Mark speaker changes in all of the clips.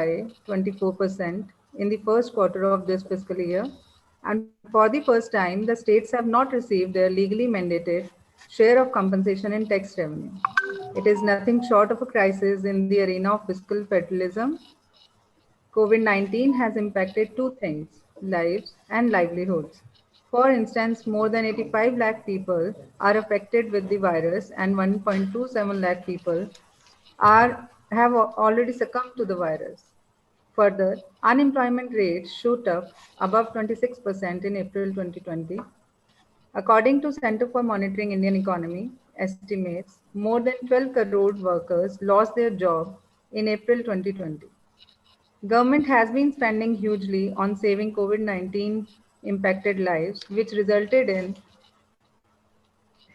Speaker 1: by 24% in the first quarter of this fiscal year. And for the first time, the states have not received their legally mandated share of compensation in tax revenue. It is nothing short of a crisis in the arena of fiscal federalism. COVID-19 has impacted two things, lives and livelihoods. For instance, more than 85 lakh people are affected with the virus and 1.27 lakh people have already succumbed to the virus. Further, unemployment rates shoot up above 26% in April 2020. According to Center for Monitoring Indian Economy estimates, more than 12 crore workers lost their job in April 2020. Government has been spending hugely on saving COVID-19 impacted lives, which resulted in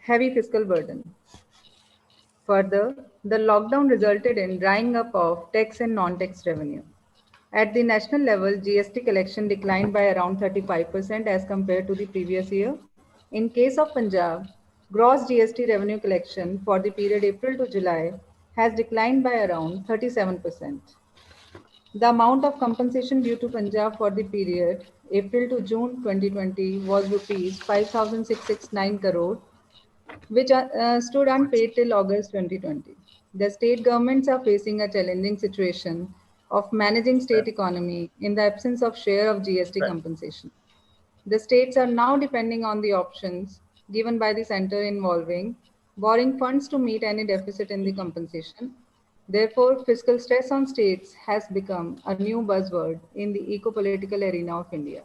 Speaker 1: heavy fiscal burden. Further, the lockdown resulted in drying up of tax and non-tax revenue. At the national level, GST collection declined by around 35% as compared to the previous year. In case of Punjab, gross GST revenue collection for the period April to July has declined by around 37%. The amount of compensation due to Punjab for the period April to June 2020 was rupees 5,669 crore, which stood unpaid till August 2020. The state governments are facing a challenging situation of managing state economy in the absence of share of GST compensation. The states are now depending on the options given by the center involving borrowing funds to meet any deficit in the compensation. Therefore, fiscal stress on states has become a new buzzword in the eco-political arena of India.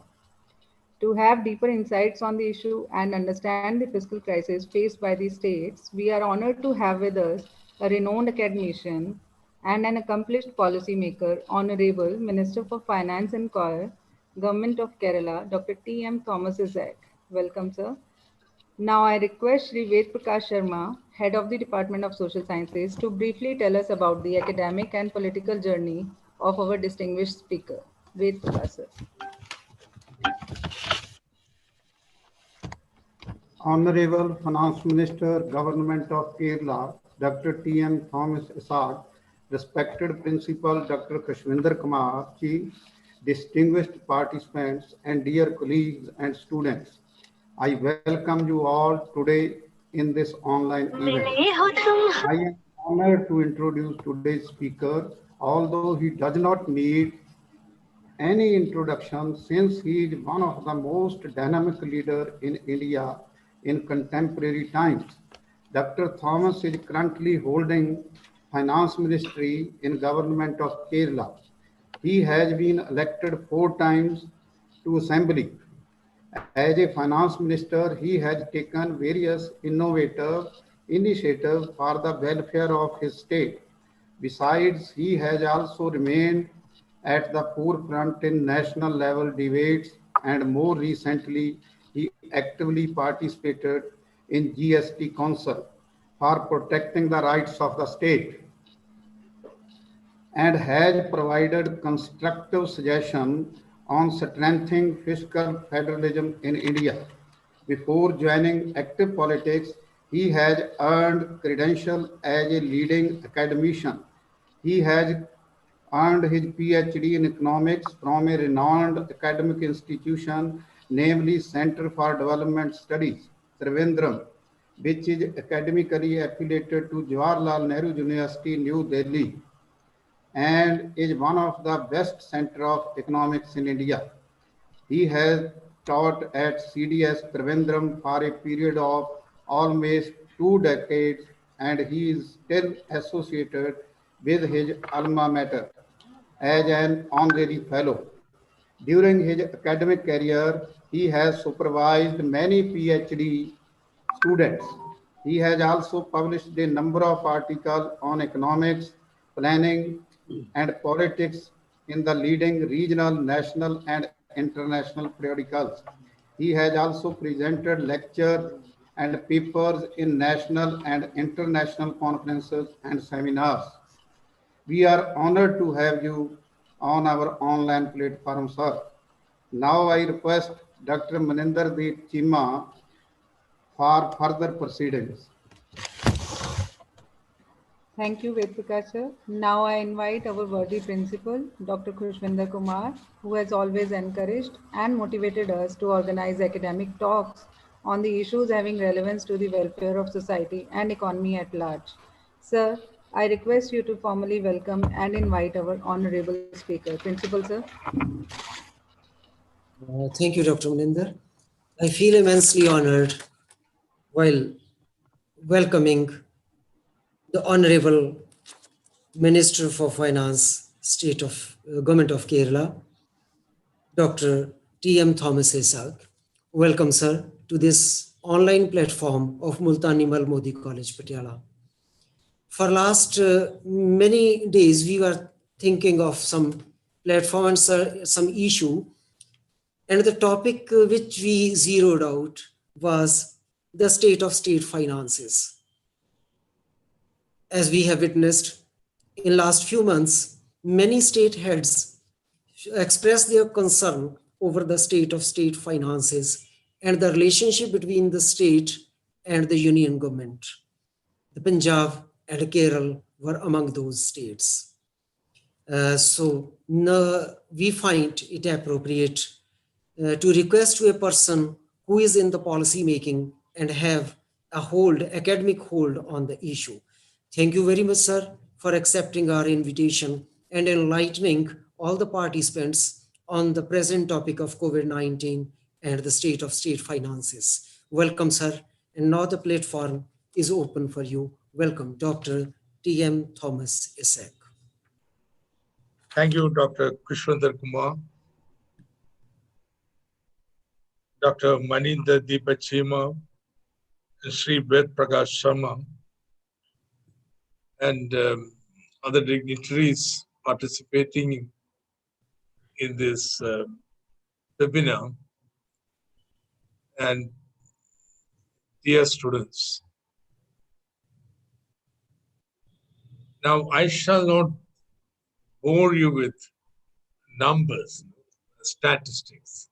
Speaker 1: To have deeper insights on the issue and understand the fiscal crisis faced by the states, we are honored to have with us a renowned academician and an accomplished policymaker, Honorable Minister for Finance and Core, Government of Kerala, Dr. T.M. Thomas Isaac. Welcome, sir. Now I request Shri Ved Prakash Sharma, Head of the Department of Social Sciences, to briefly tell us about the academic and political journey of our distinguished speaker. Ved Prakash, sir.
Speaker 2: Honorable Finance Minister, Government of Kerala, Dr. T.M. Thomas Isaac, respected Principal Dr. Kashwinder Kumar Ji, distinguished participants and dear colleagues and students, I welcome you all today in this online event. I am honored to introduce today's speaker, although he does not need any introduction since he is one of the most dynamic leaders in India in contemporary times. Dr. Thomas is currently holding Finance Ministry in Government of Kerala. He has been elected 4 times to Assembly. As a Finance Minister, he has taken various innovative initiatives for the welfare of his state. Besides, he has also remained at the forefront in national level debates, and more recently, he actively participated in GST Council for protecting the rights of the state and has provided constructive suggestions on strengthening fiscal federalism in India. Before joining active politics, he has earned credentials as a leading academician. He has earned his PhD in economics from a renowned academic institution, namely Center for Development Studies, Trivandrum, which is academically affiliated to Jawaharlal Nehru University, New Delhi, and is one of the best center of economics in India. He has taught at CDS Trivandrum for a period of almost 2 decades, and he is still associated with his alma mater as an honorary fellow. During his academic career, he has supervised many PhD students. He has also published a number of articles on economics, planning, and politics in the leading regional, national, and international periodicals. He has also presented lectures and papers in national and international conferences and seminars. We are honored to have you on our online platform, sir. Now I request Dr. Maninder Deep Chima for further proceedings.
Speaker 1: Thank you, Vedprakash. Now I invite our worthy principal, Dr. Khushvinder Kumar, who has always encouraged and motivated us to organize academic talks on the issues having relevance to the welfare of society and economy at large. Sir, I request you to formally welcome and invite our honorable speaker. Principal, sir.
Speaker 3: Thank you, Dr. Maninder. I feel immensely honored while welcoming the Honorable Minister for Finance, State of Government of Kerala, Dr. T.M. Thomas Isaac. Welcome, sir, to this online platform of Multani Mal Modi College, Patiala. For last many days, we were thinking of some platform and some issue. And the topic which we zeroed out was the state of state finances. As we have witnessed in last few months, many state heads expressed their concern over the state of state finances and the relationship between the state and the union government. The Punjab and Kerala were among those states. We find it appropriate to request to a person who is in the policy making and have a academic hold on the issue. Thank you very much, sir, for accepting our invitation and enlightening all the participants on the present topic of COVID-19 and the state of state finances. Welcome, sir. And now the platform is open for you. Welcome, Dr. T.M. Thomas Isaac.
Speaker 4: Thank you, Dr. Kushwinder Kumar, Dr. Maninder Deepachima, Sri Ved Prakash Sharma, and other dignitaries participating in this webinar, and dear students. Now, I shall not bore you with numbers, statistics,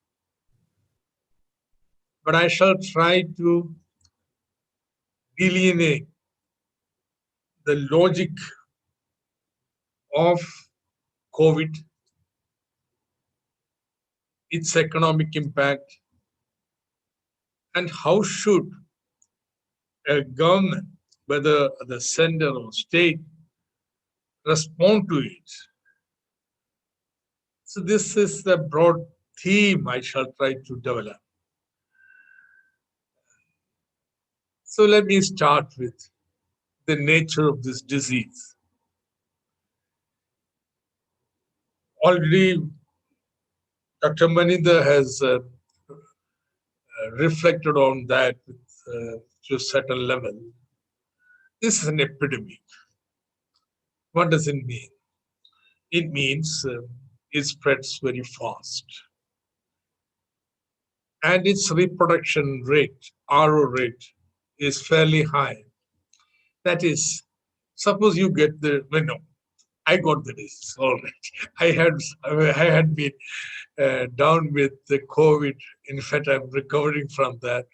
Speaker 4: but I shall try to delineate the logic of COVID, its economic impact, and how should a government, whether the center or state, respond to it. So this is the broad theme I shall try to develop. So let me start with the nature of this disease. Already Dr. Maninder has reflected on that to a certain level. This is an epidemic. What does it mean? It means it spreads very fast. And its reproduction rate, RO rate, is fairly high. That is, suppose you get I got the disease, all right. I had been down with the COVID. In fact, I'm recovering from that.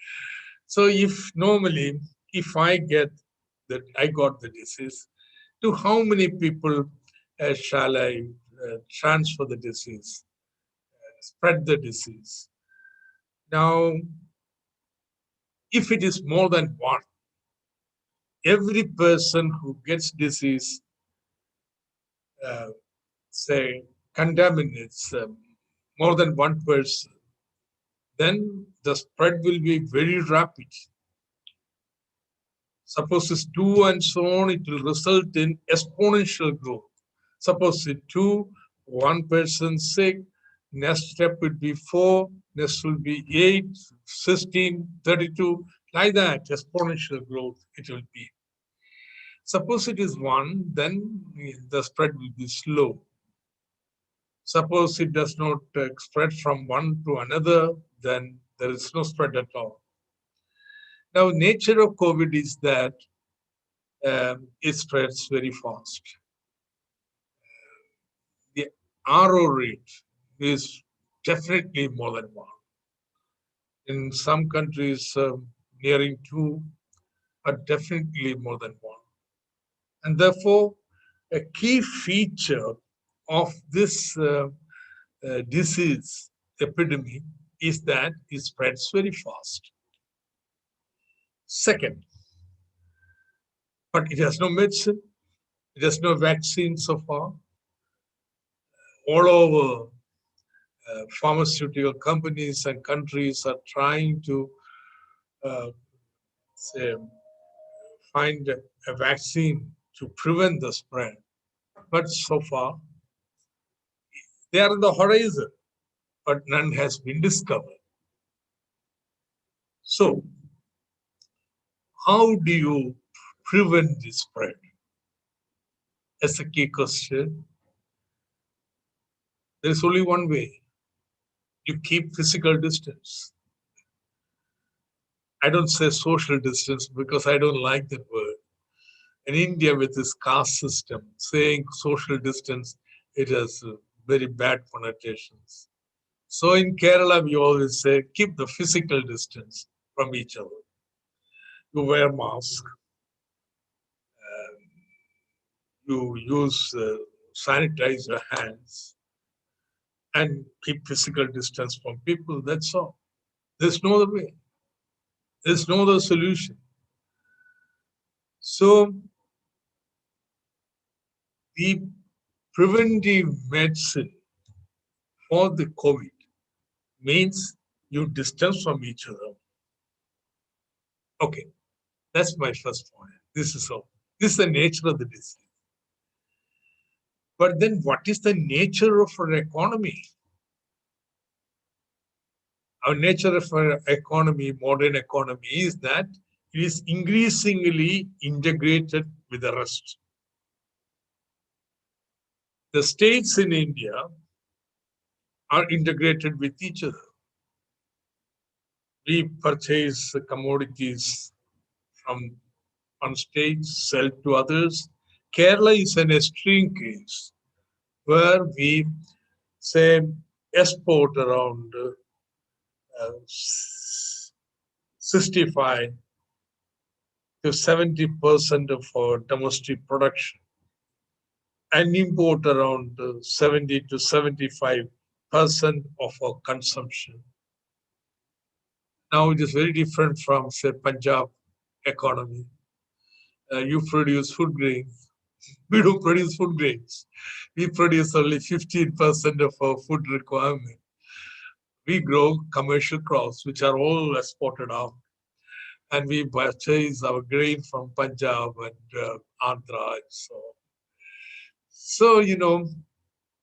Speaker 4: So if I get that I got the disease, to how many people shall I transfer the disease, spread the disease? Now, if it is more than one, every person who gets disease, say, contaminates more than one person, then the spread will be very rapid. Suppose it's 2 and so on, it will result in exponential growth. Suppose it's 2, one person sick, next step would be 4, next will be 8, 16, 32, like that, exponential growth it will be. Suppose it is 1, then the spread will be slow. Suppose it does not spread from one to another, then there is no spread at all. Now, nature of COVID is that it spreads very fast. The RO rate is definitely more than 1. In some countries, nearing 2, but definitely more than 1. And therefore, a key feature of this disease epidemic is that it spreads very fast. Second, but it has no medicine, it has no vaccine so far. All over, pharmaceutical companies and countries are trying to uh, say, find a vaccine to prevent the spread. But so far, they are on the horizon, but none has been discovered. So, how do you prevent the spread? That's a key question. There is only one way. You keep physical distance. I don't say social distance because I don't like that word. In India, with this caste system, saying social distance, it has very bad connotations. So in Kerala, we always say, keep the physical distance from each other. You wear mask, you use sanitize your hands, and keep physical distance from people. That's all. There's no other way. There's no other solution. So the preventive medicine for the COVID means you distance from each other. Okay, that's my first point. This is all. This is the nature of the disease. But then what is the nature of our economy? Our nature of our economy, modern economy, is that it is increasingly integrated with the rest. The states in India are integrated with each other. We purchase commodities from one state, sell to others. Kerala is an extreme case where we say export around 65 to 70% of our domestic production and import around 70 to 75% of our consumption. Now it is very different from, say, Punjab economy. You produce food grains. We don't produce food grains. We produce only 15% of our food requirement. We grow commercial crops, which are all exported out. And we purchase our grain from Punjab and Andhra and so on. So,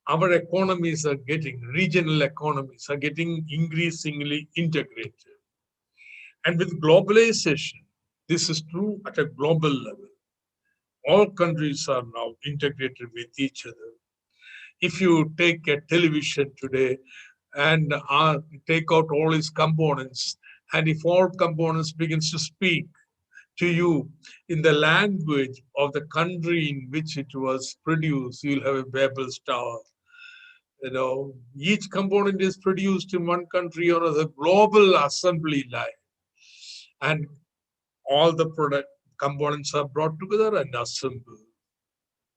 Speaker 4: our economies are getting, regional economies are getting increasingly integrated. And with globalization, this is true at a global level. All countries are now integrated with each other. If you take a television today and take out all its components, and if all components begins to speak to you in the language of the country in which it was produced, you'll have a Babel Tower. Each component is produced in one country or as a global assembly line. And all the product components are brought together and assembled.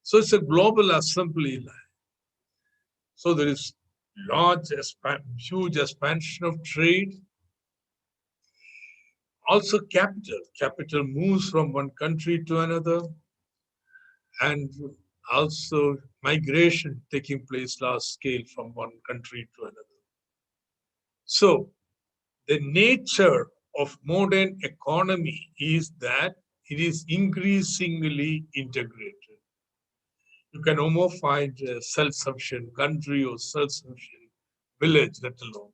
Speaker 4: So it's a global assembly line. So there is huge expansion of trade. Also capital. Capital moves from one country to another. And also migration taking place large scale from one country to another. So the nature of modern economy is that it is increasingly integrated. You can almost find a self-sufficient country or self-sufficient village, let alone.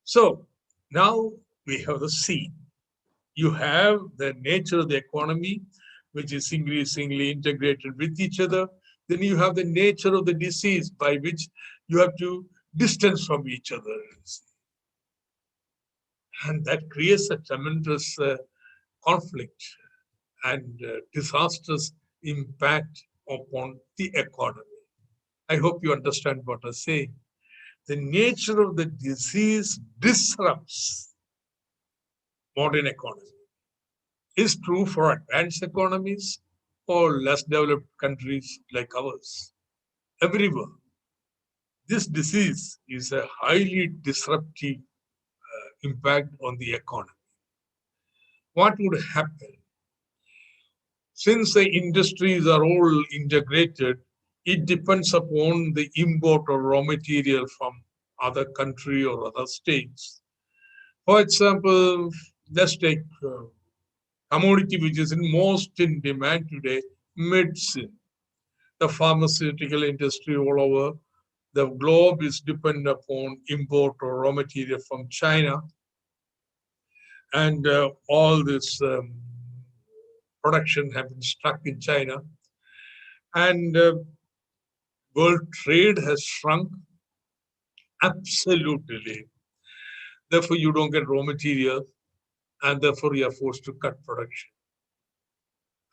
Speaker 4: So now we have the scene. You have the nature of the economy, which is increasingly integrated with each other. Then you have the nature of the disease by which you have to distance from each other. And that creates a tremendous conflict and disastrous impact upon the economy. I hope you understand what I'm saying. The nature of the disease disrupts modern economy. It's true for advanced economies, or less developed countries like ours. Everywhere. This disease is a highly disruptive impact on the economy. What would happen? Since the industries are all integrated, it depends upon the import of raw material from other country or other states. For example, let's take commodity which is in most in demand today, medicine. The pharmaceutical industry all over the globe is dependent upon import of raw material from China. And all this production have been stuck in China. And world trade has shrunk absolutely. Therefore, you don't get raw material, and therefore you are forced to cut production.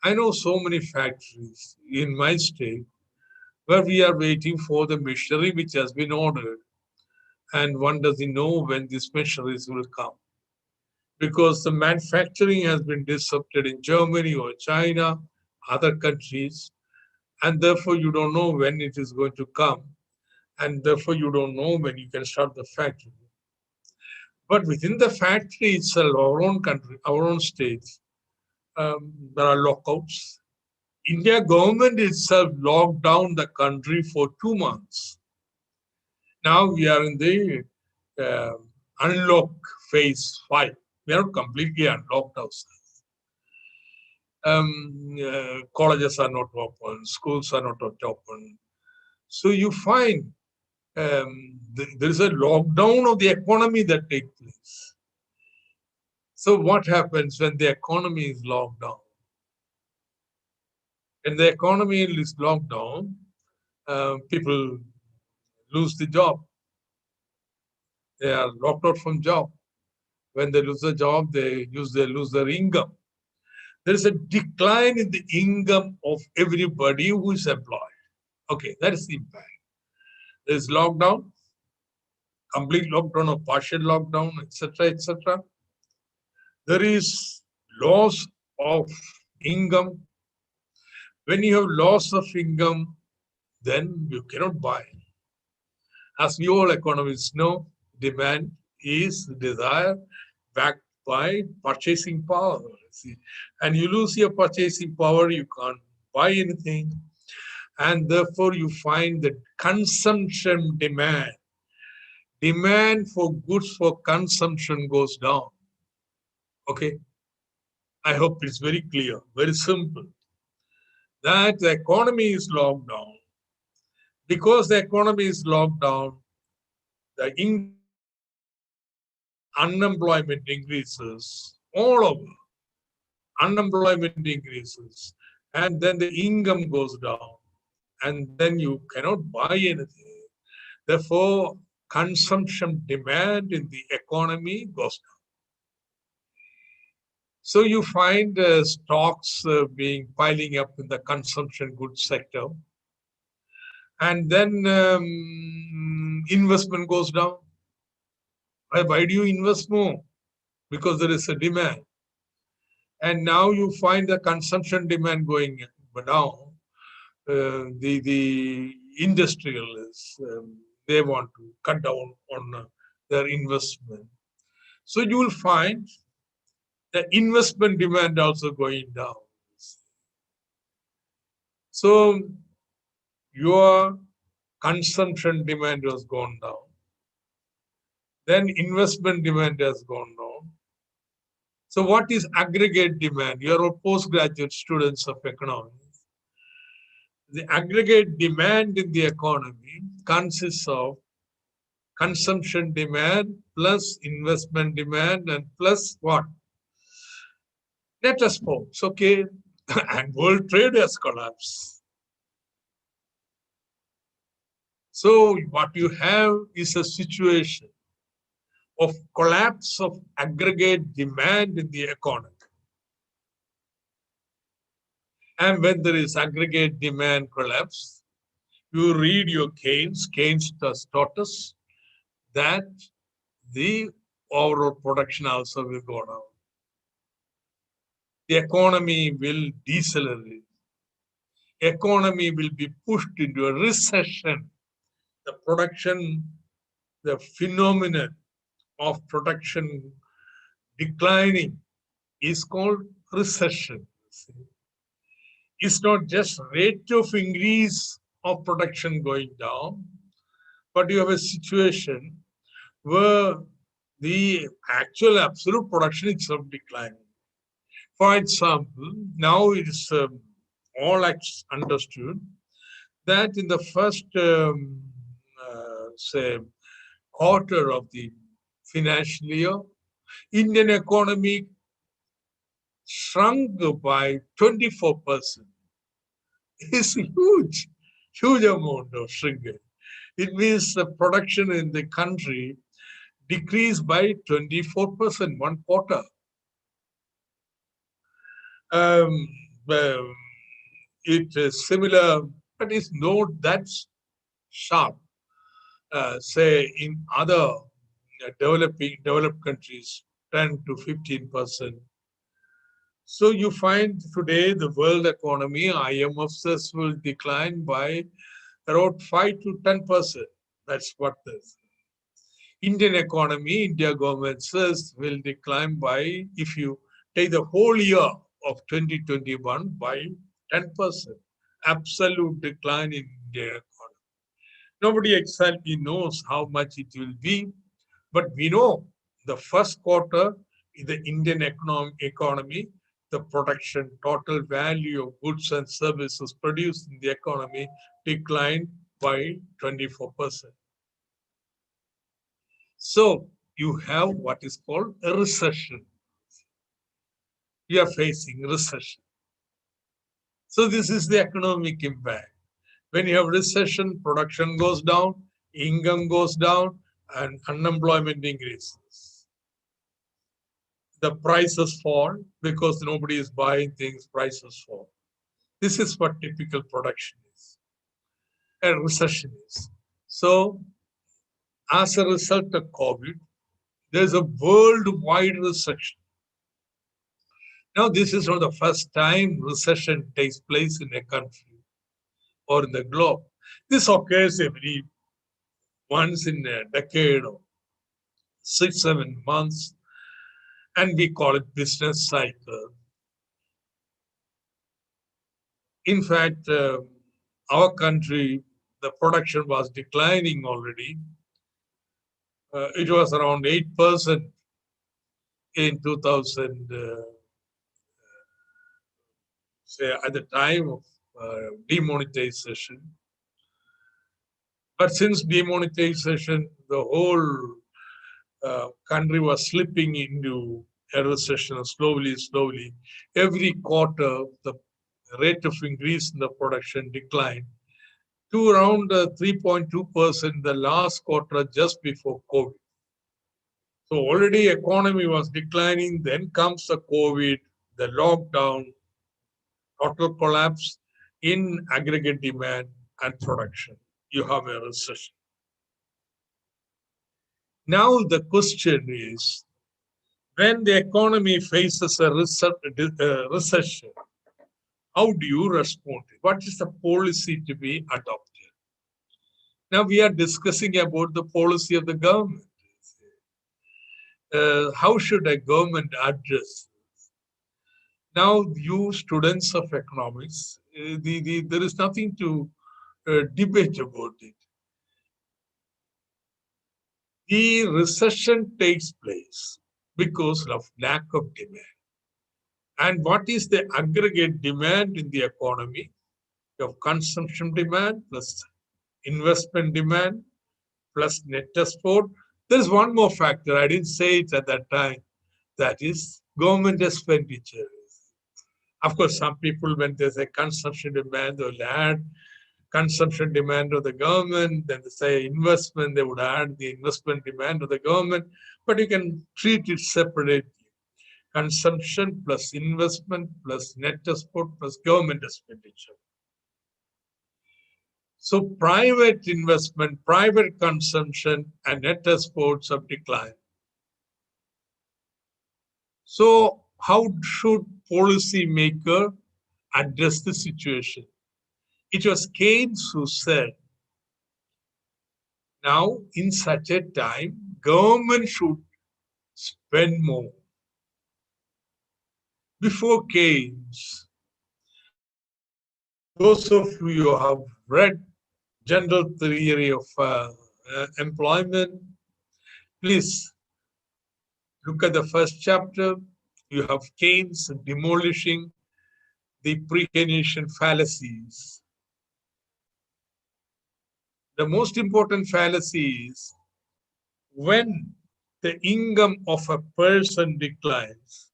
Speaker 4: I know so many factories in my state where we are waiting for the machinery which has been ordered, and one doesn't know when these machineries will come. Because the manufacturing has been disrupted in Germany or China, other countries, and therefore you don't know when it is going to come, and therefore you don't know when you can start the factory. But within the factory itself, our own country, our own states, there are lockouts. India government itself locked down the country for 2 months. Now we are in the unlock phase 5. We are not completely unlocked ourselves. Colleges are not open, schools are not open. So you find there is a lockdown of the economy that takes place. So what happens when the economy is locked down? When the economy is locked down, people lose the job. They are locked out from job. When they lose the job, they lose their income. There is a decline in the income of everybody who is employed. Okay, that is the impact. There is lockdown, complete lockdown or partial lockdown, etc., etc. There is loss of income. When you have loss of income, then you cannot buy. As we all economists know, demand is desire backed by purchasing power. See? And you lose your purchasing power, you can't buy anything. And therefore you find that consumption demand for goods for consumption goes down. Okay? I hope it's very clear, very simple. That the economy is locked down. Because the economy is locked down, the unemployment increases all over. Unemployment increases, and then the income goes down, and then you cannot buy anything. Therefore, consumption demand in the economy goes down. So you find stocks being piling up in the consumption goods sector, and then investment goes down. Why do you invest more? Because there is a demand. And now you find the consumption demand going down. The industrialists, they want to cut down on their investment. So you will find the investment demand also going down. So your consumption demand has gone down. Then investment demand has gone down. So what is aggregate demand? You are all postgraduate students of economics. The aggregate demand in the economy consists of consumption demand plus investment demand and plus what? Net exports, okay? And world trade has collapsed. So what you have is a situation of collapse of aggregate demand in the economy. And when there is aggregate demand collapse, you read your Keynes taught us that the overall production also will go down. The economy will decelerate. economy will be pushed into a recession. The production, the phenomenon of production declining is called recession. It's not just rate of increase of production going down, but you have a situation where the actual absolute production itself declining. For example, now it is all understood that in the first, say, quarter of the financial year, Indian economy shrunk by 24%. It's a huge amount of shrinkage. It means the production in the country decreased by 24%, one quarter. Um, um, it is similar, but it's not that sharp. Say in other developed countries, 10 to 15%. So you find today the world economy, IMF says, will decline by around 5 to 10%. That's what this. Indian economy, India government says, will decline by, if you take the whole year of 2021, by 10%. Absolute decline in Indian economy. Nobody exactly knows how much it will be, but we know the first quarter in the Indian economy, the production, total value of goods and services produced in the economy declined by 24%. So you have what is called a recession. We are facing recession. So this is the economic impact. When you have recession, production goes down, income goes down, and unemployment increases. The prices fall because nobody is buying things, prices fall. This is what typical production is, and recession is. So as a result of COVID, there's a worldwide recession. Now, this is not the first time recession takes place in a country or in the globe. This occurs every once in a decade or 6, 7 months, and we call it business cycle. In fact, our country, the production was declining already. It was around 8% in 2000, say at the time of demonetization. But since demonetization, the whole country was slipping into a recession slowly. Every quarter, the rate of increase in the production declined to around 3.2% the last quarter just before COVID. So already economy was declining, then comes the COVID, the lockdown, total collapse in aggregate demand and production. You have a recession. Now the question is, when the economy faces a recession, how do you respond? What is the policy to be adopted? Now we are discussing about the policy of the government. How should a government address this? Now, you students of economics, there is nothing to debate about it. The recession takes place because of lack of demand. And what is the aggregate demand in the economy? You have consumption demand plus investment demand plus net export. There's one more factor, I didn't say it at that time, that is government expenditure. Of course, some people, when there's a consumption demand, they'll add consumption demand of the government, then they say investment, they would add the investment demand of the government, but you can treat it separately. Consumption plus investment plus net export plus government expenditure. So private investment, private consumption, and net exports have declined. So how should policymaker address the situation? It was Keynes who said, now in such a time, government should spend more. Before Keynes, those of you who have read general theory of employment, please look at the first chapter. You have Keynes demolishing the pre-Keynesian fallacies. The most important fallacy is when the income of a person declines,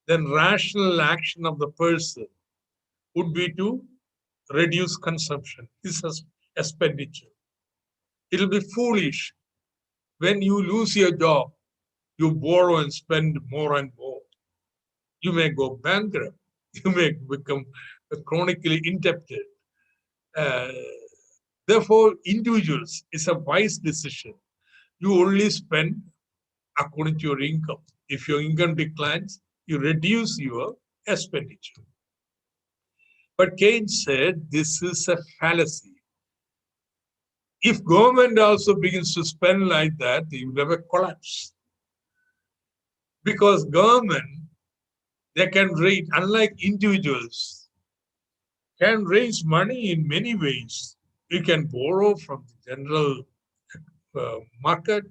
Speaker 4: then rational action of the person would be to reduce consumption. This is expenditure. It will be foolish. When you lose your job, you borrow and spend more and more. You may go bankrupt. You may become chronically indebted. Uh, Therefore, individuals, it's a wise decision. You only spend according to your income. If your income declines, you reduce your expenditure. But Keynes said this is a fallacy. If government also begins to spend like that, you will have a collapse. Because government, they can raise, unlike individuals, can raise money in many ways. You can borrow from the general market.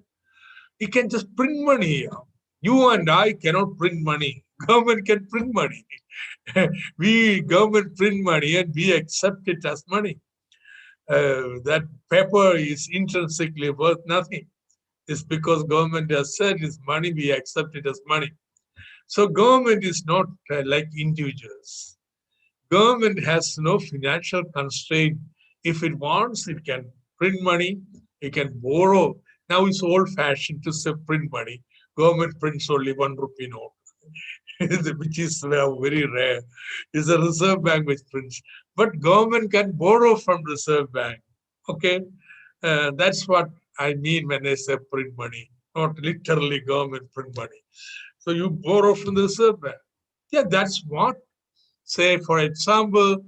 Speaker 4: You can just print money here. You and I cannot print money. Government can print money. We government print money and we accept it as money. That paper is intrinsically worth nothing. It's because government has said it's money, we accept it as money. So government is not like individuals. Government has no financial constraint. If it wants, it can print money, it can borrow. Now it's old-fashioned to say print money. Government prints only 1 rupee note, which is very rare. It's a Reserve Bank which prints. But government can borrow from Reserve Bank. Okay, that's what I mean when I say print money, not literally government print money. So you borrow from the Reserve Bank. Yeah, that's what, say, for example,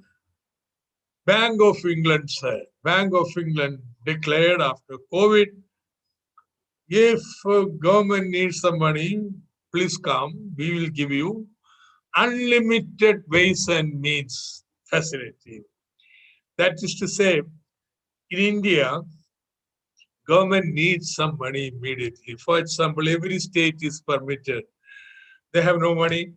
Speaker 4: Bank of England said. Bank of England declared after COVID, if government needs some money, please come. We will give you unlimited ways and means facility. That is to say, in India, government needs some money immediately. For example, every state is permitted. They have no money.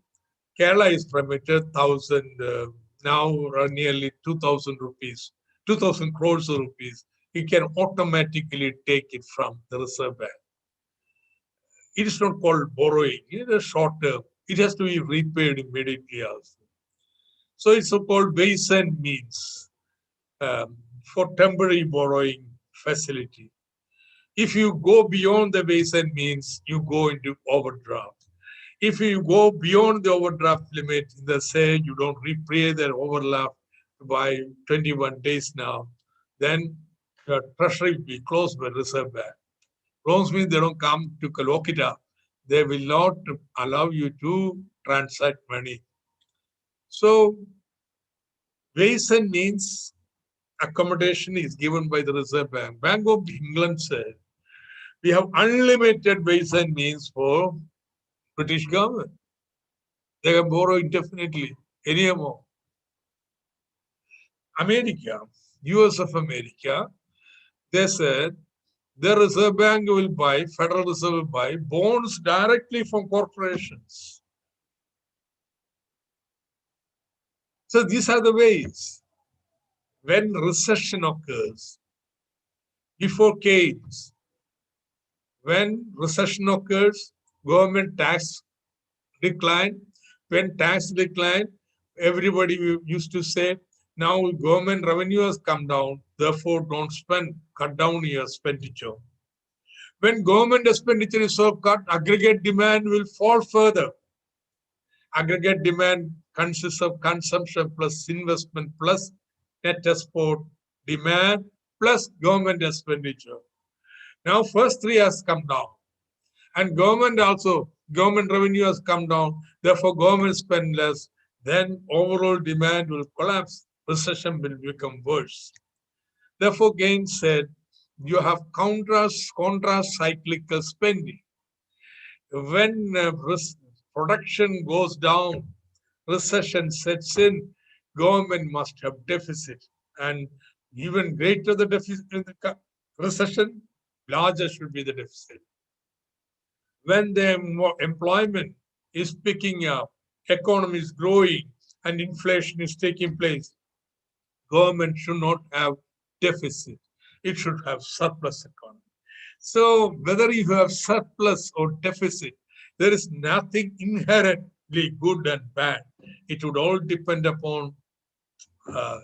Speaker 4: Kerala is permitted 1,000, now nearly 2,000 rupees, 2,000 crores of rupees. It can automatically take it from the Reserve Bank. It is not called borrowing. It is short term. It has to be repaid immediately also. So it's so-called ways and means for temporary borrowing facility. If you go beyond the ways and means, you go into overdraft. If you go beyond the overdraft limit, let's say you don't repay the overdraft by 21 days now, then your treasury will be closed by Reserve Bank. Loans means they don't come to lock it up. They will not allow you to transact money. So ways and means accommodation is given by the Reserve Bank. Bank of England said, we have unlimited ways and means for British government. They can borrow indefinitely, any amount. America, US of America, they said the Reserve Bank will buy, Federal Reserve will buy bonds directly from corporations. So these are the ways. When recession occurs, before Keynes, when recession occurs, government tax decline. When tax decline, everybody used to say, now government revenue has come down, therefore don't spend, cut down your expenditure. When government expenditure is so cut, aggregate demand will fall further. Aggregate demand consists of consumption plus investment plus net export demand plus government expenditure. Now first three has come down. And government revenue has come down, therefore government spend less, then overall demand will collapse. recession will become worse. Therefore, Keynes said, you have contra-cyclical spending. When production goes down, recession sets in, government must have deficit. And even greater the deficit in the recession, larger should be the deficit. When the employment is picking up, economy is growing, and inflation is taking place, government should not have deficit. It should have surplus economy. So whether you have surplus or deficit, there is nothing inherently good and bad. It would all depend upon the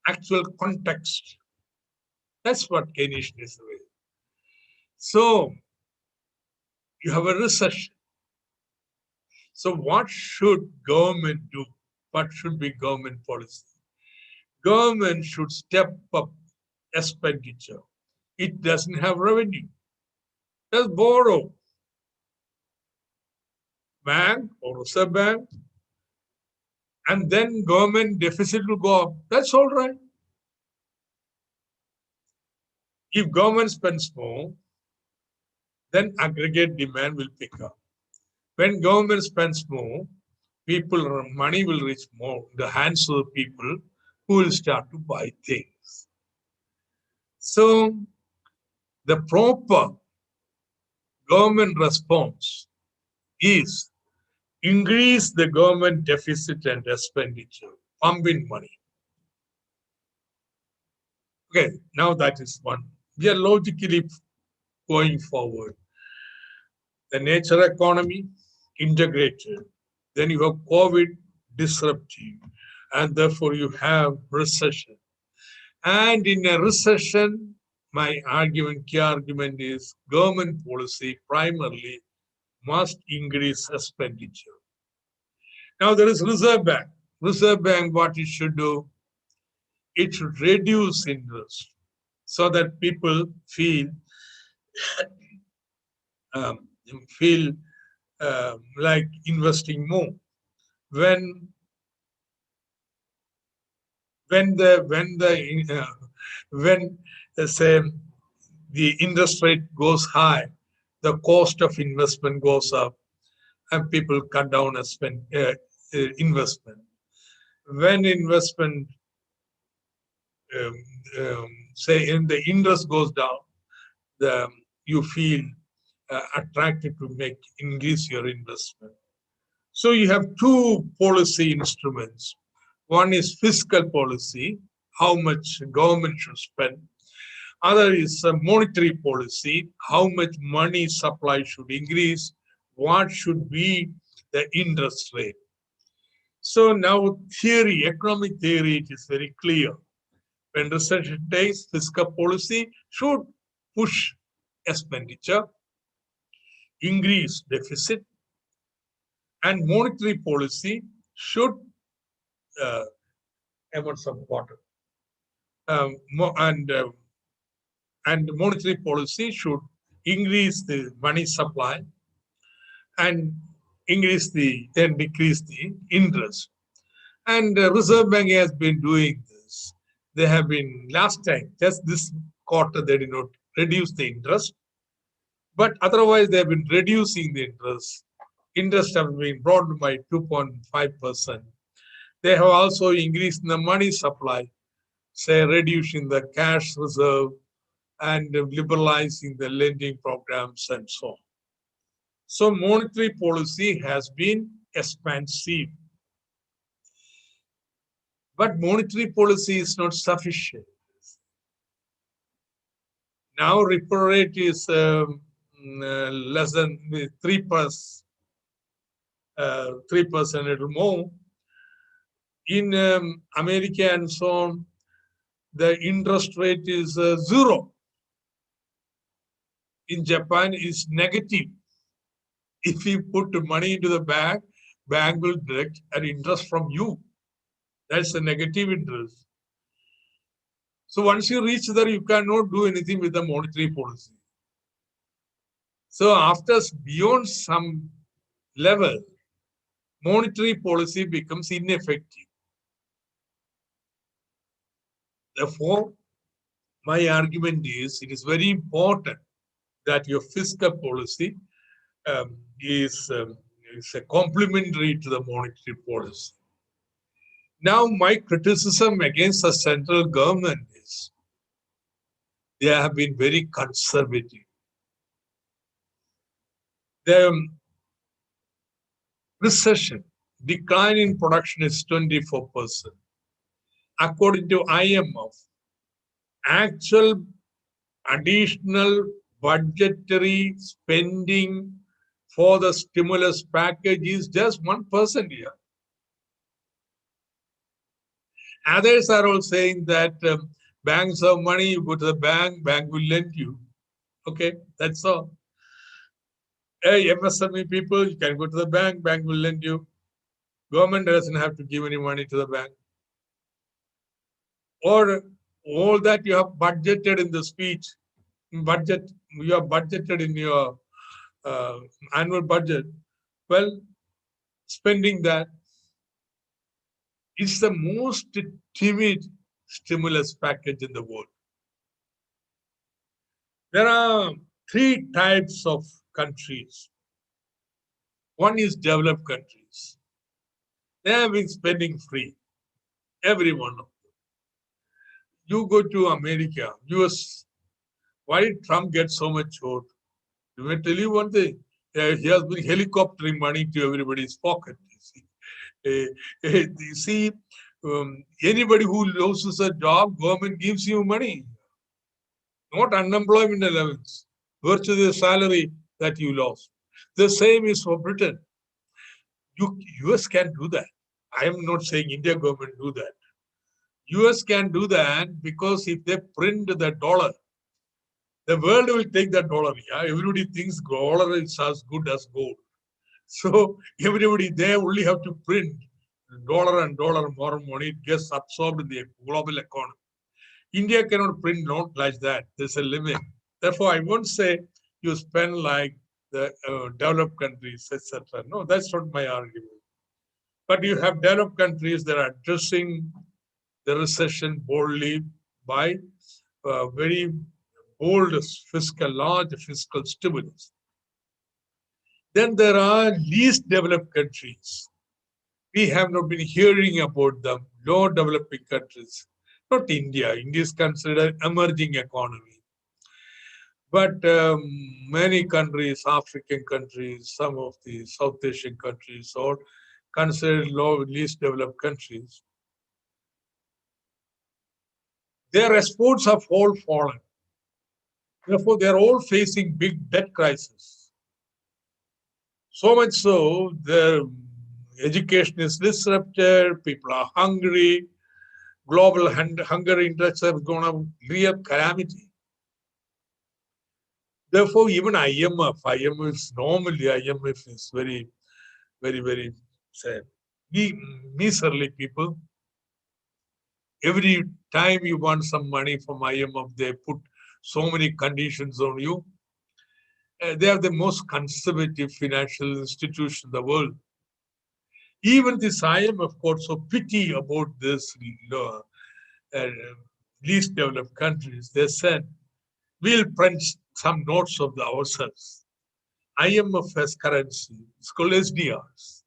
Speaker 4: actual context. That's what Keynesian is doing. So you have a recession. So what should government do? What should be government policy? Government should step up expenditure. It doesn't have revenue. Just borrow. Bank or Reserve Bank, and then government deficit will go up. That's all right. If government spends more, then aggregate demand will pick up. When government spends more, money will reach more in the hands of the people who will start to buy things. So the proper government response is increase the government deficit and expenditure, pump in money. Okay, now that is one. We are logically going forward. The nature economy, integrated. Then you have COVID, disruptive. And therefore you have recession. And in a recession, my key argument is government policy primarily must increase expenditure. Now there is Reserve Bank. Reserve Bank, what it should do? It should reduce interest so that people feel like investing more. When say the interest rate goes high, the cost of investment goes up, and people cut down investment. When investment, say, in the interest goes down, you feel attracted to increase your investment. So you have two policy instruments. One is fiscal policy, how much government should spend. Other is monetary policy, how much money supply should increase, what should be the interest rate. So now theory, economic theory, it is very clear. When recession takes, fiscal policy should push expenditure, increase deficit, and monetary policy should support. And monetary policy should increase the money supply and decrease the interest. And Reserve Bank has been doing this. They have been, last time, just this quarter, they did not reduce the interest. But otherwise, they have been reducing the interest. Interest have been brought by 2.5%. They have also increased the money supply, say reducing the cash reserve and liberalizing the lending programs and so on. So monetary policy has been expansive. But monetary policy is not sufficient. Now repo rate is less than 3%, 3%, a little more. In America and so on, the interest rate is 0. In Japan, it's negative. If you put money into the bank will direct an interest from you. That's a negative interest. So once you reach there, you cannot do anything with the monetary policy. So after beyond some level, monetary policy becomes ineffective. Therefore, my argument is it is very important that your fiscal policy is a complementary to the monetary policy. Now, my criticism against the central government is they have been very conservative. The recession, decline in production is 24%. According to IMF, actual additional budgetary spending for the stimulus package is just 1% here. Others are all saying that banks have money, you go to the bank, bank will lend you. Okay, that's all. Hey, MSME people, you can go to the bank, bank will lend you. Government doesn't have to give any money to the bank. Or all that you have budgeted in the speech, you have budgeted in your annual budget. Well, spending that, it's the most timid stimulus package in the world. There are three types of countries. One is developed countries. They have been spending free, every one of them. You go to America, US, why did Trump get so much vote? Let me tell you one thing. He has been helicoptering money to everybody's pocket. You see, anybody who loses a job, government gives you money. Not unemployment allowance, virtually the salary that you lost. The same is for Britain. US can do that. I am not saying India government do that. US can do that because if they print the dollar, the world will take that dollar. Yeah? Everybody thinks dollar is as good as gold. So everybody, they only have to print dollar and dollar more money. It gets absorbed in the global economy. India cannot print note like that. There's a limit. Therefore, I won't say you spend like the developed countries, etc. No, that's not my argument. But you have developed countries that are addressing the recession boldly by very bold large fiscal stimulus. Then there are least developed countries. We have not been hearing about them, low developing countries. Not India. India is considered emerging economy. But many countries, African countries, some of the South Asian countries, or considered least developed countries, their exports have all fallen. Therefore, they are all facing big debt crisis. So much so, their education is disrupted, people are hungry, global hunger index has gone up, real calamity. Therefore, even IMF is very, very, very sad. Miserly people. Every time you want some money from IMF, they put so many conditions on you. They are the most conservative financial institution in the world. Even this IMF got so pity about this least developed countries. They said, we'll print some notes of ourselves. IMF has currency. It's called SDRs.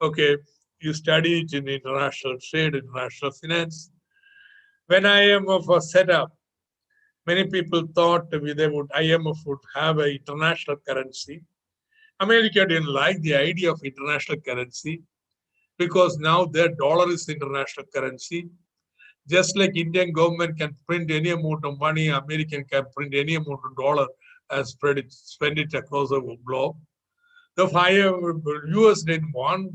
Speaker 4: Okay, you study it in international trade, international finance. When IMF was set up, many people thought IMF would have an international currency. America didn't like the idea of international currency because now their dollar is international currency. Just like Indian government can print any amount of money, American can print any amount of dollar and spend it across the globe. The US didn't want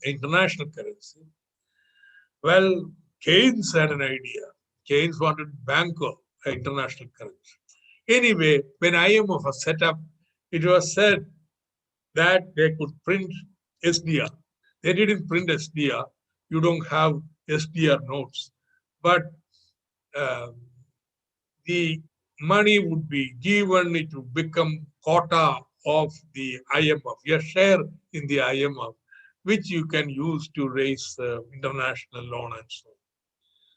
Speaker 4: international currency. Well, Keynes had an idea. Keynes wanted Bangkok, international currency. Anyway, when IMF was set up, it was said that they could print SDR. They didn't print SDR. You don't have SDR notes. But the money would be given, it would become quota of the IMF, a share in the IMF. which you can use to raise international loan and so on.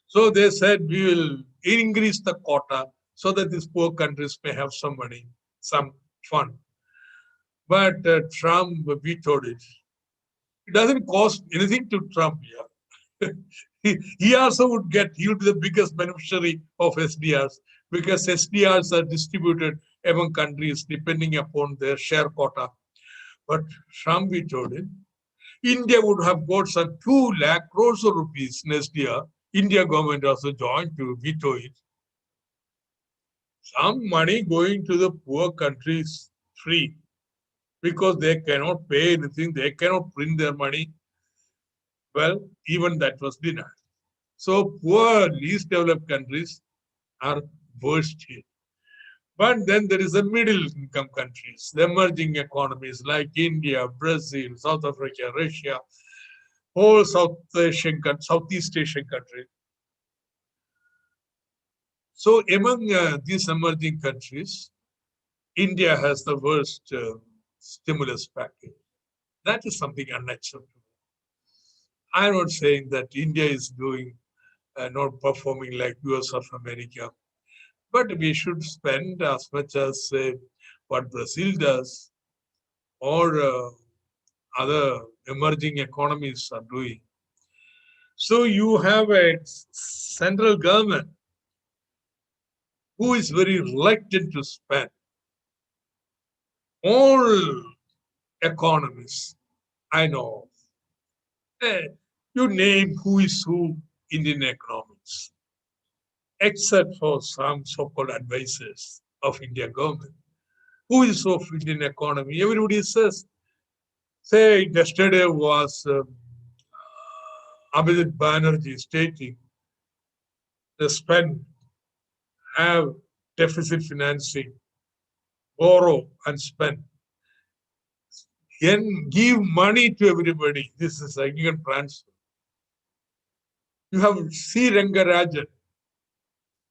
Speaker 4: So they said we will increase the quota so that these poor countries may have some money, some fund. But Trump vetoed it. It doesn't cost anything to Trump here. He also he would be the biggest beneficiary of SDRs because SDRs are distributed among countries depending upon their share quota. But Trump vetoed it. India would have got some 2 lakh crores of rupees in SDR. India government also joined to veto it. Some money going to the poor countries free because they cannot pay anything, they cannot print their money. Well, even that was denied. So poor, least developed countries are worst hit. But then there is the middle income countries, the emerging economies like India, Brazil, South Africa, Russia, whole Southeast Asian countries. So among these emerging countries, India has the worst stimulus package. That is something unacceptable. I'm not saying that India is doing not performing like US of America, but we should spend as much as what Brazil does or other emerging economies are doing. So you have a central government who is very reluctant to spend. All economists I know, you name who is who Indian economics, except for some so-called advisors of Indian government. Who is of Indian economy? Everybody says, say yesterday was Abhijit Banerjee stating the spend, have deficit financing, borrow and spend. Then give money to everybody. This is a given transfer. You have C. Rangarajan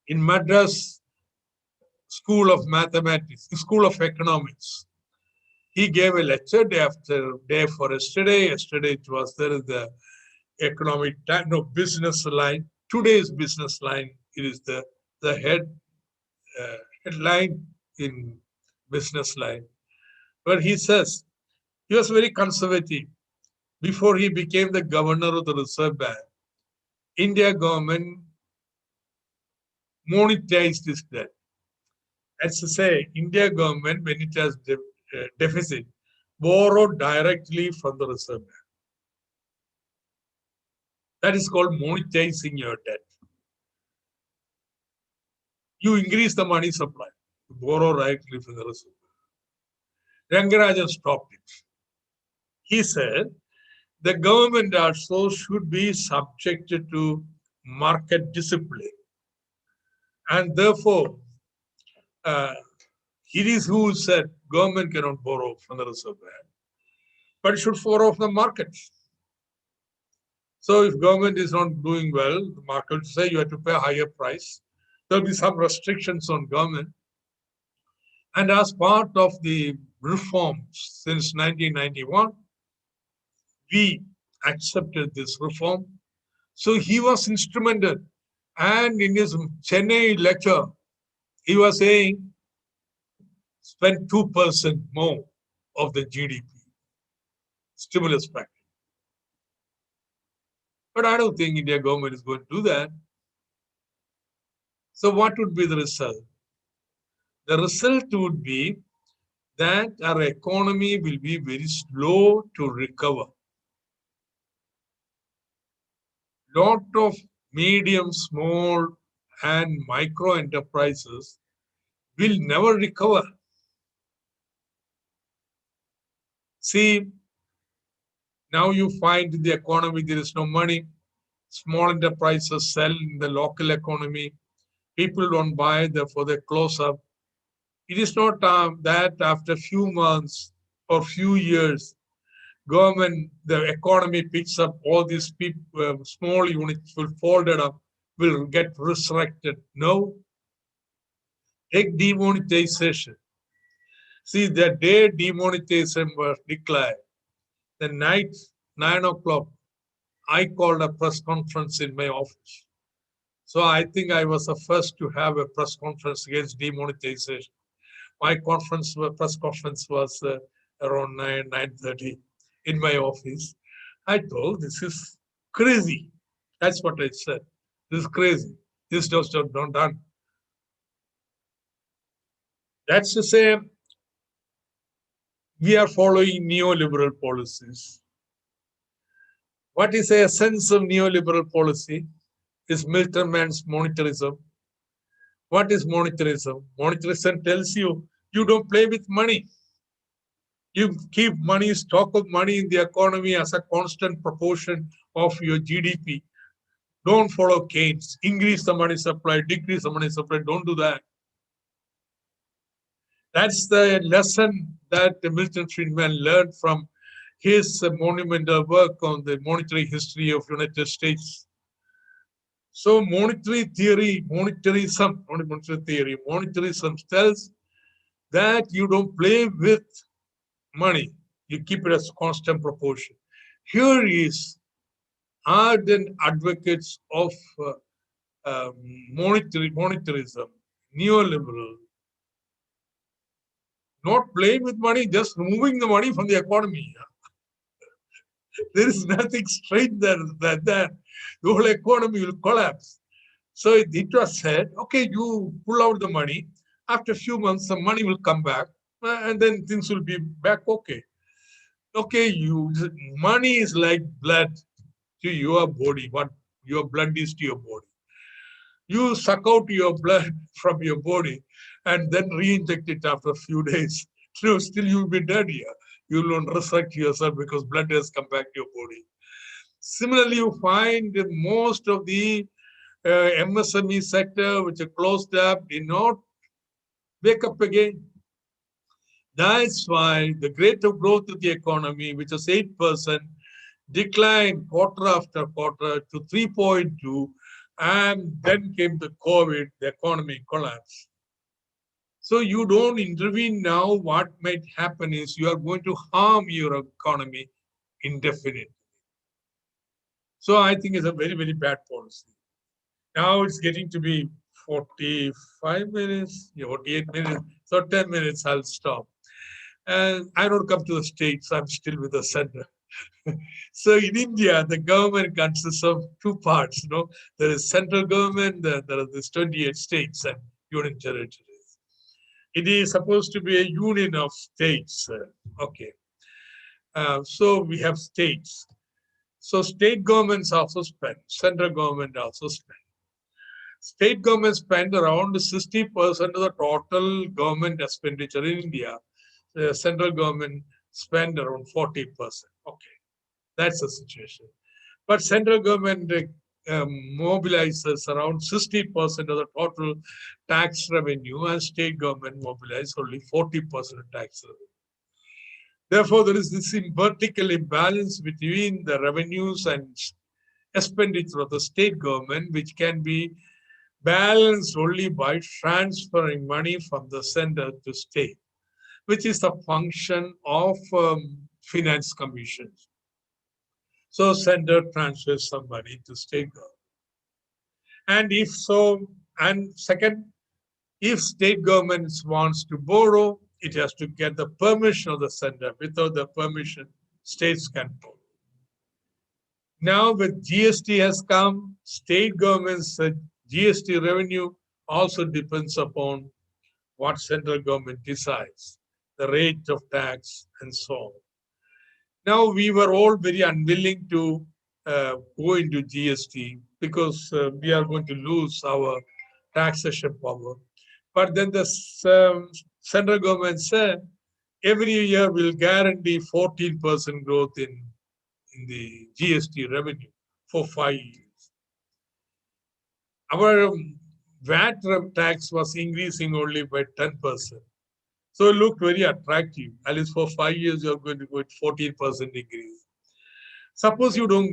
Speaker 4: in Madras School of Mathematics, School of Economics. He gave a lecture day after day for yesterday. Yesterday it was there is the economic business line. Today's business line. It is the headline in business line. But he says he was very conservative before he became the governor of the Reserve Bank. India government monetized this debt. As to say, India government, when it has deficit, borrowed directly from the Reserve Bank. That is called monetizing your debt. You increase the money supply, you borrow directly from the Reserve Bank. Rangarajan stopped it. He said, the government also should be subjected to market discipline. And therefore, it is who said government cannot borrow from the Reserve Bank, but it should borrow from the market. So if government is not doing well, the market will say you have to pay a higher price. There will be some restrictions on government. And as part of the reforms since 1991, we accepted this reform. So he was instrumental. And in his Chennai lecture, he was saying, spend 2% more of the GDP, stimulus package. But I don't think India government is going to do that. So what would be the result? The result would be that our economy will be very slow to recover. Lot of medium, small, and micro enterprises will never recover. See, now you find in the economy there is no money. Small enterprises sell in the local economy. People don't buy, therefore they close up. It is not that after a few months or few years, government, the economy picks up, all these people, small units will fold it up, will get resurrected. No. Take demonetization. See, the day demonetization was declared, the night 9 o'clock, I called a press conference in my office. So I think I was the first to have a press conference against demonetization. My press conference was around 9:30 in my office. I told, this is crazy. That's what I said. This is crazy. This just not done. That's to say, we are following neoliberal policies. What is the essence of neoliberal policy? Is Milton Mann's monetarism. What is monetarism? Monetarism tells you, you don't play with money. You keep money, stock of money in the economy as a constant proportion of your GDP. Don't follow Keynes. Increase the money supply, decrease the money supply. Don't do that. That's the lesson that Milton Friedman learned from his monumental work on the monetary history of United States. So monetary theory, monetarism, not monetary theory, monetarism tells that you don't play with money. You keep it as constant proportion. Here is ardent advocates of monetarism, neoliberal, not playing with money, just removing the money from the economy. There is nothing strange than that. The whole economy will collapse. So it was said, okay, you pull out the money. After a few months, the money will come back, and then things will be back okay. Okay, money is like blood to your body. What your blood is to your body. You suck out your blood from your body and then re-inject it after a few days. So still you'll be dead here. You will not resurrect yourself because blood has come back to your body. Similarly, you find that most of the MSME sector, which are closed up, did not wake up again. That's why the rate of growth of the economy, which was 8%, declined quarter after quarter to 3.2, and then came the COVID, the economy collapsed. So you don't intervene now, what might happen is you are going to harm your economy indefinitely. So I think it's a very, very bad policy. Now it's getting to be 45 minutes, 48 minutes, so 10 minutes I'll stop. And I don't come to the states, I'm still with the center. So in India, the government consists of two parts. There is central government, there are these 28 states and union territories. It is supposed to be a union of states. Okay. So we have states. So state governments also spend, central government also spend. State government spend around 60% of the total government expenditure in India. The central government spend around 40%. Okay, that's the situation. But central government mobilizes around 60% of the total tax revenue, and state government mobilizes only 40% of tax revenue. Therefore, there is this vertical imbalance between the revenues and expenditure of the state government, which can be balanced only by transferring money from the center to state, which is the function of finance commissions. So center transfers some money to state government. And if so, and second, if state government wants to borrow, it has to get the permission of the center. Without the permission, states can borrow. Now with GST has come, state government's GST revenue also depends upon what central government decides, the rate of tax and so on. Now we were all very unwilling to go into GST because we are going to lose our taxation power. But then the central government said every year we'll guarantee 14% growth in the GST revenue for 5 years. Our VAT tax was increasing only by 10%. So it looked very attractive. At least for 5 years, you're going to go with 14% increase. Suppose you don't,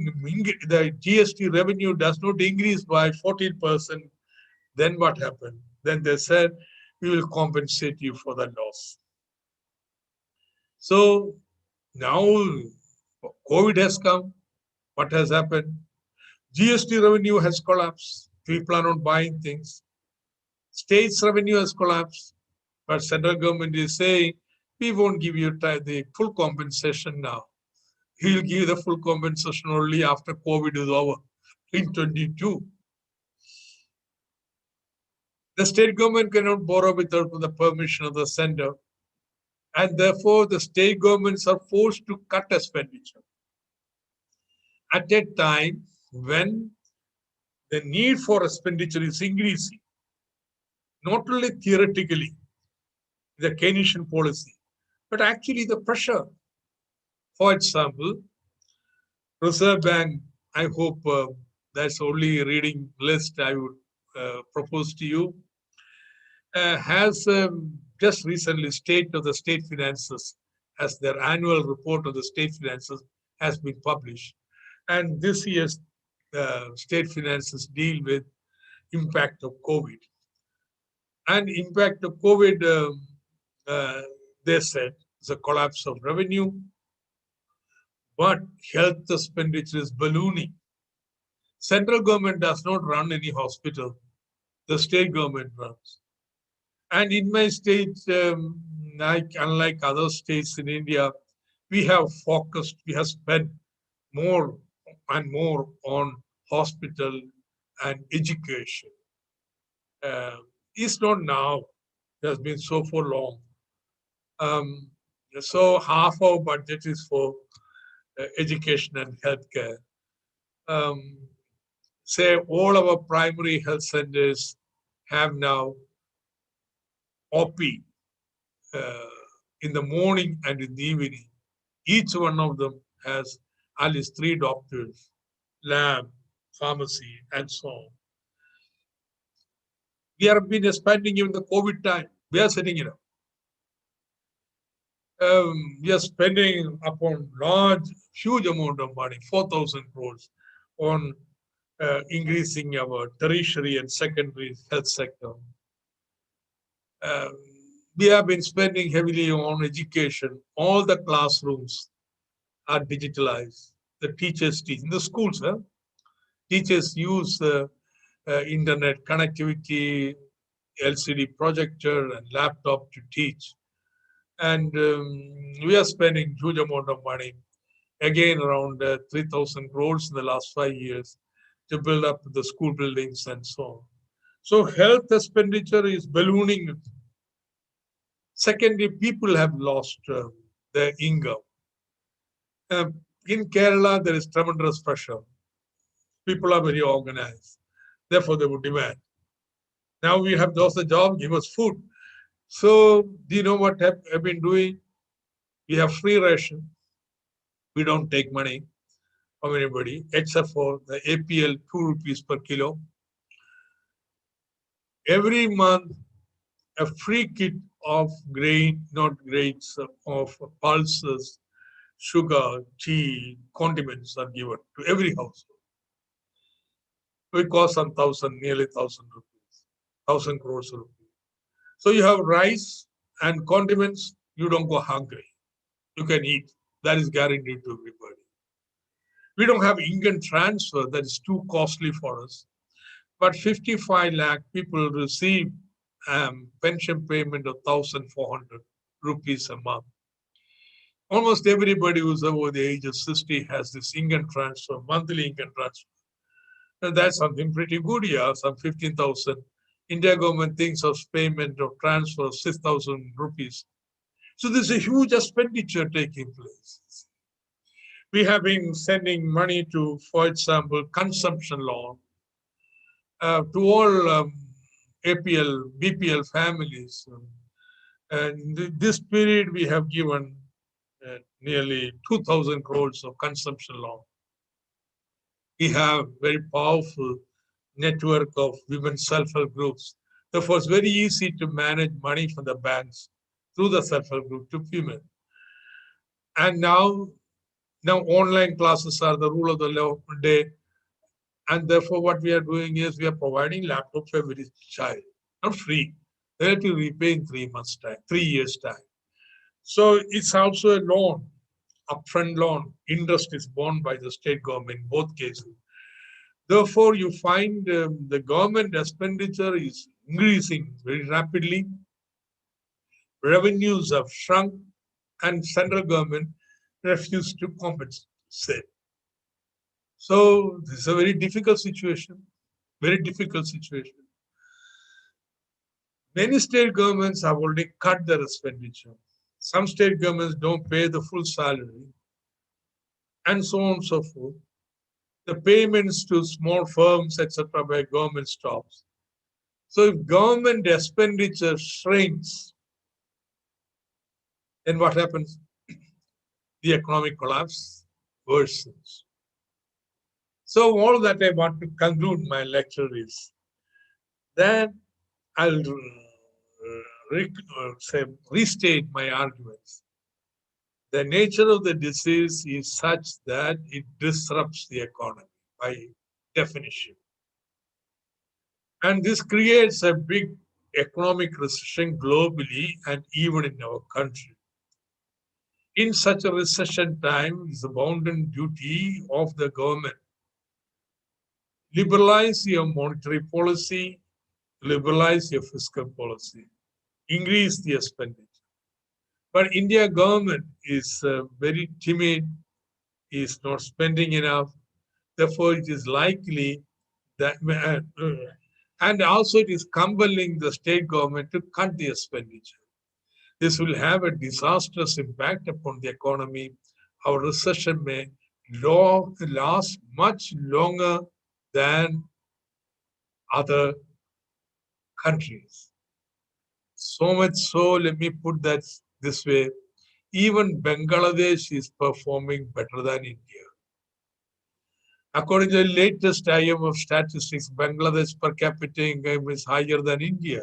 Speaker 4: the GST revenue does not increase by 14%, then what happened? Then they said, we will compensate you for the loss. So now COVID has come. What has happened? GST revenue has collapsed. People are not buying things. States revenue has collapsed. But central government is saying, we won't give you the full compensation now. He'll give the full compensation only after COVID is over in 22. The state government cannot borrow without the permission of the center. And therefore, the state governments are forced to cut expenditure at a time when the need for expenditure is increasing, not only theoretically, the Keynesian policy, but actually the pressure. For example, Reserve Bank, I hope that's only reading list I would propose to you, has just recently State of the State Finances as their annual report of the state finances has been published. And this year's state finances deal with impact of COVID. And impact of COVID, they said, is a collapse of revenue, but health expenditure is ballooning. Central government does not run any hospital. The state government runs. And in my state, unlike other states in India, we have spent more and more on hospital and education. It's not now. It has been so for long. So half our budget is for education and healthcare. Say all our primary health centers have now OP in the morning and in the evening. Each one of them has at least 3 doctors, lab, pharmacy, and so on. We have been expanding even the COVID time. We are setting it up. We are spending upon huge amount of money, 4,000 crores, on increasing our tertiary and secondary health sector. We have been spending heavily on education. All the classrooms are digitalized. The teachers teach in the schools. Teachers use internet connectivity, LCD projector, and laptop to teach. And we are spending huge amount of money, again around 3,000 crores in the last 5 years, to build up the school buildings and so on. So health expenditure is ballooning. Secondly, people have lost their income. In Kerala, there is tremendous pressure. People are very organized. Therefore, they would demand. Now we have lost the job, give us food. So, do you know what I've been doing? We have free ration. We don't take money from anybody except for the APL 2 rupees per kilo. Every month, a free kit of grain, not grains, of pulses, sugar, tea, condiments are given to every household. It costs some nearly 1,000 rupees, 1,000 crores rupees. So you have rice and condiments, you don't go hungry. You can eat. That is guaranteed to everybody. We don't have income transfer, that is too costly for us. But 55 lakh people receive pension payment of 1,400 rupees a month. Almost everybody who's over the age of 60 has this income transfer, monthly income transfer. And that's something pretty good here, some 15,000. India government thinks of payment of transfer of 6,000 rupees. So there's a huge expenditure taking place. We have been sending money to, for example, consumption loan to all APL, BPL families. And this period, we have given nearly 2,000 crores of consumption loan. We have very powerful network of women self-help groups. Therefore, it's very easy to manage money from the banks through the self-help group to women. And now online classes are the rule of the day. And therefore, what we are doing is we are providing laptops for every child, not free. They have to repay in 3 months' time, 3 years' time. So it's also a loan. upfront loan, interest is borne by the state government in both cases. Therefore, you find the government expenditure is increasing very rapidly. Revenues have shrunk, and central government refused to compensate. So this is a very difficult situation. Very difficult situation. Many state governments have already cut their expenditure. Some state governments don't pay the full salary, and so on and so forth. The payments to small firms, etc., by government stops. So if government expenditure shrinks, then what happens? The economic collapse worsens. So all that I want to conclude my lecture is that I'll restate my arguments. The nature of the disease is such that it disrupts the economy by definition. And this creates a big economic recession globally and even in our country. In such a recession time, it is the bounden duty of the government. Liberalize your monetary policy, liberalize your fiscal policy, increase the expenditure. But India government is very timid, is not spending enough. Therefore, it is likely that, and also it is compelling the state government to cut the expenditure. This will have a disastrous impact upon the economy. Our recession may last much longer than other countries. So much so, let me put that this way, even Bangladesh is performing better than India. According to the latest IMF statistics, Bangladesh per capita income is higher than India.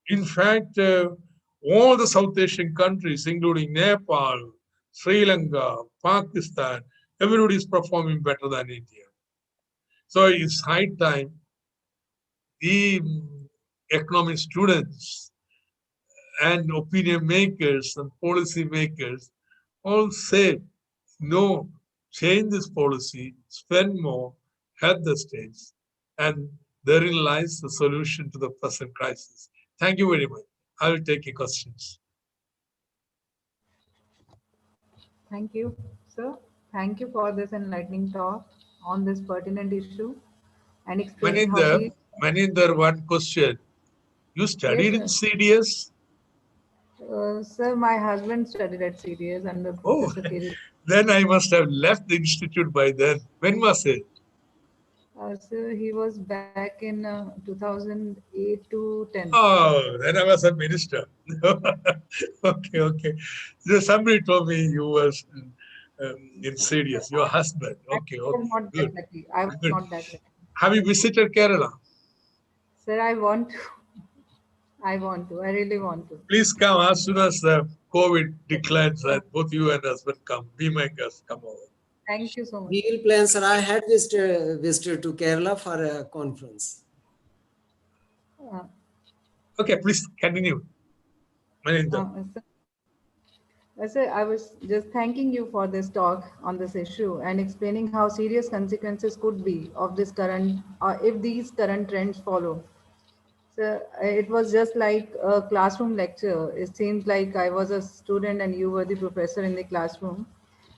Speaker 4: In fact, all the South Asian countries, including Nepal, Sri Lanka, Pakistan, everybody is performing better than India. So it's high time the economic students and opinion makers and policy makers all say, no, change this policy, spend more, help the states, and therein lies the solution to the present crisis. Thank you very much. I will take your questions.
Speaker 1: Thank you, sir. Thank you for this enlightening talk on this pertinent issue and explaining how
Speaker 4: Maninder,
Speaker 1: serious.
Speaker 4: Maninder, one question. You
Speaker 1: Yes,
Speaker 4: studied in
Speaker 1: sir.
Speaker 4: CDS?
Speaker 1: Sir, my husband studied at CDS under
Speaker 4: Oh,
Speaker 1: Professor K.
Speaker 4: then I must have left the institute by then. When was it?
Speaker 1: So he was back in 2008 to 10.
Speaker 4: Oh, then I was a minister. Okay, okay. So somebody told me you was in
Speaker 1: Sir,
Speaker 4: serious. Your husband. Okay,
Speaker 1: I was
Speaker 4: okay,
Speaker 1: not that
Speaker 4: good,
Speaker 1: lucky. I was
Speaker 4: good.
Speaker 1: not that lucky.
Speaker 4: Have you visited Kerala?
Speaker 1: Sir, I want to. I want to. I really want to.
Speaker 4: Please come as soon as the COVID declines and both you and husband come. Be my guest. Come over.
Speaker 1: Thank you so much.
Speaker 3: We will plan, sir. I had visited to Kerala for a conference.
Speaker 1: Uh,
Speaker 4: Okay, please continue. Maninder.
Speaker 1: sir, sir, I was just thanking you for this talk on this issue and explaining how serious consequences could be of this current, if these current trends follow. So it was just like a classroom lecture. It seems like I was a student and you were the professor in the classroom.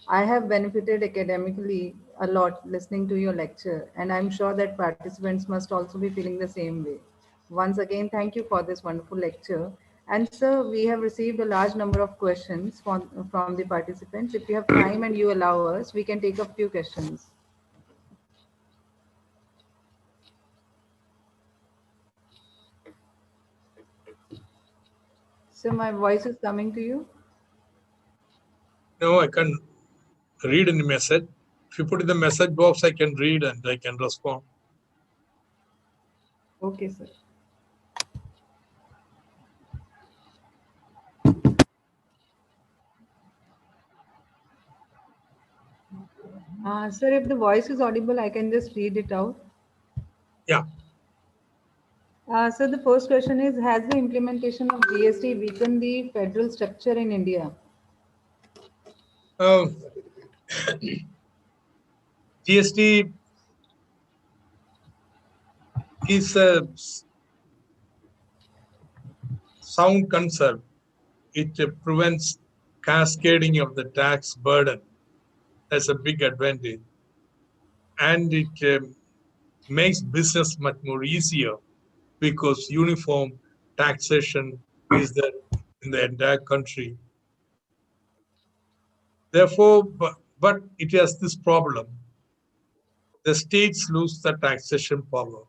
Speaker 1: I have benefited academically a lot listening to your lecture, and I'm sure that participants must also be feeling the same way. Once again, thank you for this wonderful lecture. And sir, we have received a large number of questions from the participants. If you have time and you allow us, we can take a few questions. So my voice is coming to you.
Speaker 4: No, I can read any message. If you put in the message box, I can read and I can respond.
Speaker 1: Okay, sir. Sir, if the voice is audible, I can just read it out.
Speaker 4: Yeah.
Speaker 1: So the first question is, has the implementation of GST weakened the federal structure in India?
Speaker 4: Uh, GST is a sound concept. It prevents cascading of the tax burden. That's a big advantage. And it makes business much more easier because uniform taxation is there in the entire country. Therefore, but it has this problem. The states lose the taxation power.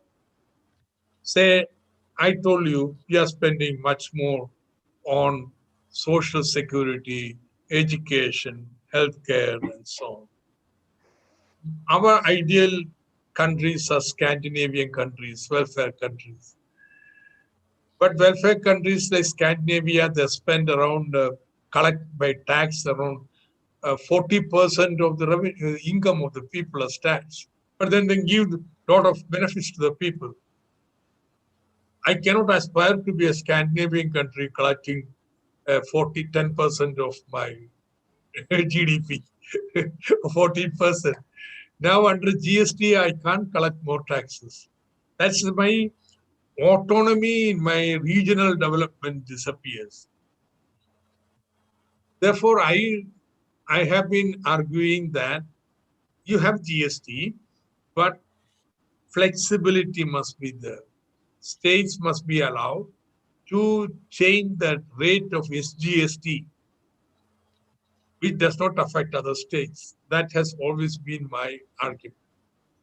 Speaker 4: Say, I told you, we are spending much more on social security, education, healthcare, and so on. Our ideal countries are Scandinavian countries, welfare countries. But welfare countries like Scandinavia, they spend around, collect by tax around 40% of the income of the people as tax. But then they give a lot of benefits to the people. I cannot aspire to be a Scandinavian country collecting 10% of my GDP, 14%. Now under GST, I can't collect more taxes. That's my autonomy in my regional development disappears. Therefore, I have been arguing that you have GST, but flexibility must be there. States must be allowed to change the rate of SGST, which does not affect other states. That has always been my argument.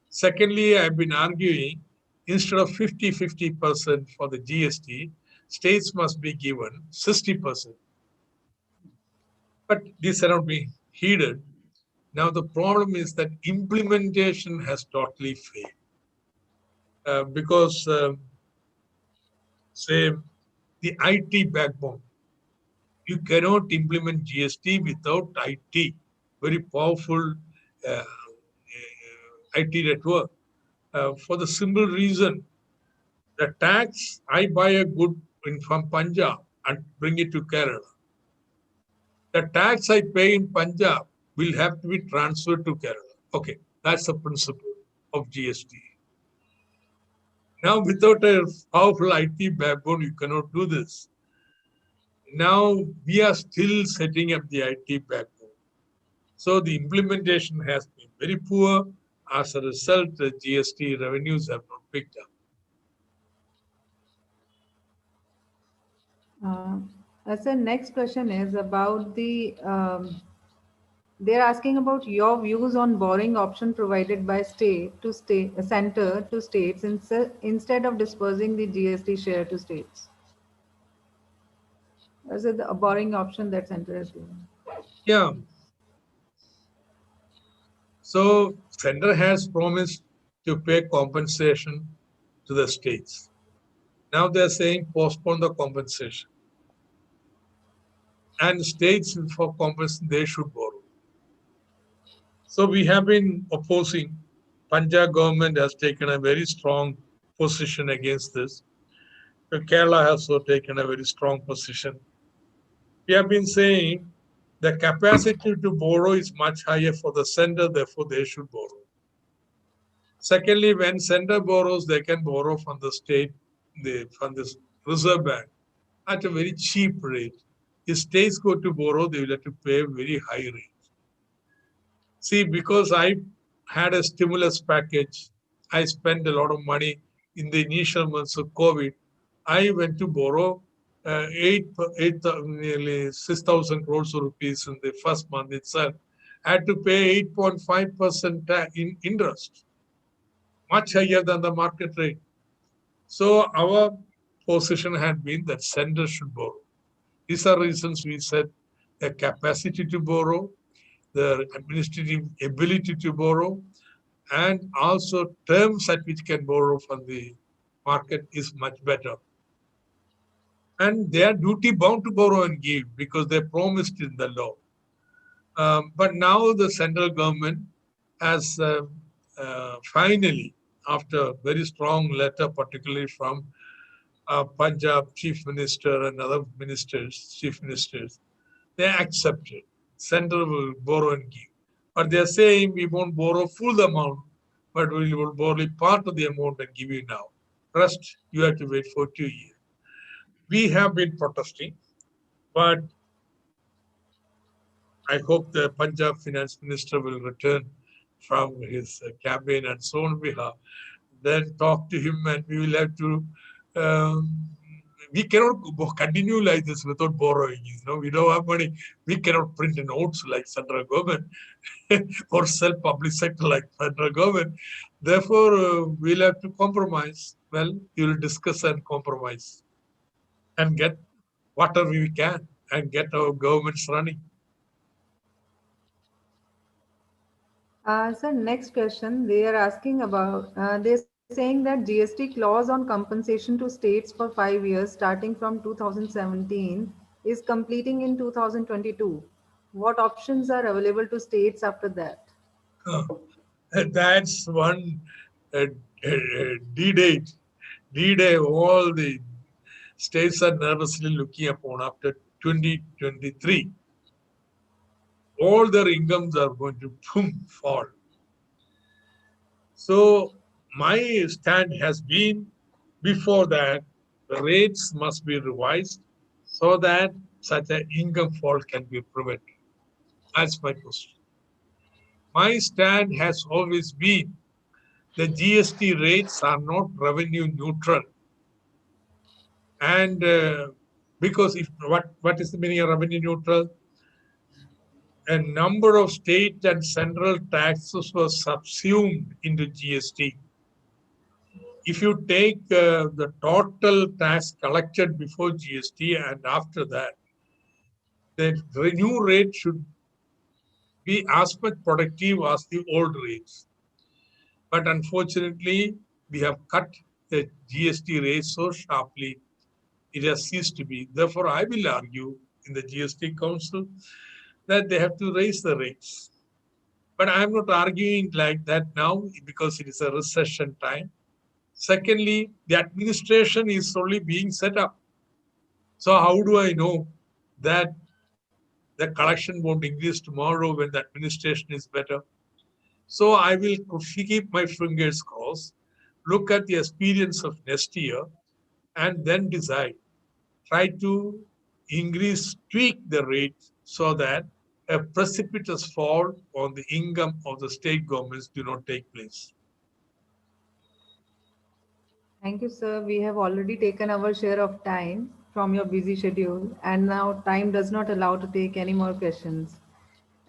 Speaker 4: Secondly, I've been arguing instead of 50% for the GST, states must be given 60%. But these are not being heeded. Now the problem is that implementation has totally failed. Because, say, the IT backbone, you cannot implement GST without IT, very powerful IT network. For the simple reason, the tax, I buy a good from Punjab and bring it to Kerala. The tax I pay in Punjab will have to be transferred to Kerala. Okay, that's the principle of GST. Now, without a powerful IT backbone, you cannot do this. Now, we are still setting up the IT backbone. So the implementation has been very poor. As a result, the GST revenues have not picked up.
Speaker 1: As the next question is about they're asking about your views on borrowing option provided by center to states instead of dispersing the GST share to states. Is it the borrowing option that center has given?
Speaker 4: Yeah. So center has promised to pay compensation to the states. Now they're saying postpone the compensation. And states for compensation, they should borrow. So we have been opposing. Punjab government has taken a very strong position against this. Kerala has also taken a very strong position. We have been saying the capacity to borrow is much higher for the center, therefore they should borrow. Secondly, when center borrows, they can borrow from the state, from the Reserve Bank at a very cheap rate. If states go to borrow, they will have to pay a very high rate. See, because I had a stimulus package, I spent a lot of money in the initial months of COVID. I went to borrow nearly 6,000 crores of rupees in the first month itself. I had to pay 8.5% in interest, much higher than the market rate. So our position had been that center should borrow. These are reasons we said the capacity to borrow, the administrative ability to borrow, and also terms at which can borrow from the market is much better. And they are duty bound to borrow and give because they promised in the law. But now the central government has finally, after a very strong letter, particularly from Punjab chief minister and other ministers, chief ministers, they accepted. Central will borrow and give. But they are saying we won't borrow full amount, but we will borrow part of the amount and give you now. Rest, you have to wait for 2 years. We have been protesting, but I hope the Punjab finance minister will return from his campaign and so on. We have then talk to him, and we will have to. We cannot continue like this without borrowing. We don't have money. We cannot print notes like central government or sell public sector like federal government. Therefore, we'll have to compromise. Well, we will discuss and compromise and get whatever we can and get our governments running.
Speaker 1: Sir, next question. They are asking about, they're saying that GST clause on compensation to states for 5 years starting from 2017 is completing in 2022. What options are available to states after that?
Speaker 4: That's one uh, D-date. D-day, all the states are nervously looking upon after 2023. All their incomes are going to boom, fall. So my stand has been before that the rates must be revised so that such an income fall can be prevented. That's my question. My stand has always been the GST rates are not revenue neutral. And because if what is the meaning of revenue neutral? A number of state and central taxes were subsumed into GST. If you take the total tax collected before GST and after that, the new rate should be as much productive as the old rates. But unfortunately, we have cut the GST rate so sharply, it has ceased to be. Therefore, I will argue in the GST Council that they have to raise the rates. But I'm not arguing like that now because it is a recession time. Secondly, the administration is only being set up. So how do I know that the collection won't increase tomorrow when the administration is better? So I will keep my fingers crossed, look at the experience of next year, and then decide. Try to increase, tweak the rate so that a precipitous fall on the income of the state governments do not take place.
Speaker 1: Thank you, sir. We have already taken our share of time from your busy schedule, and now time does not allow to take any more questions,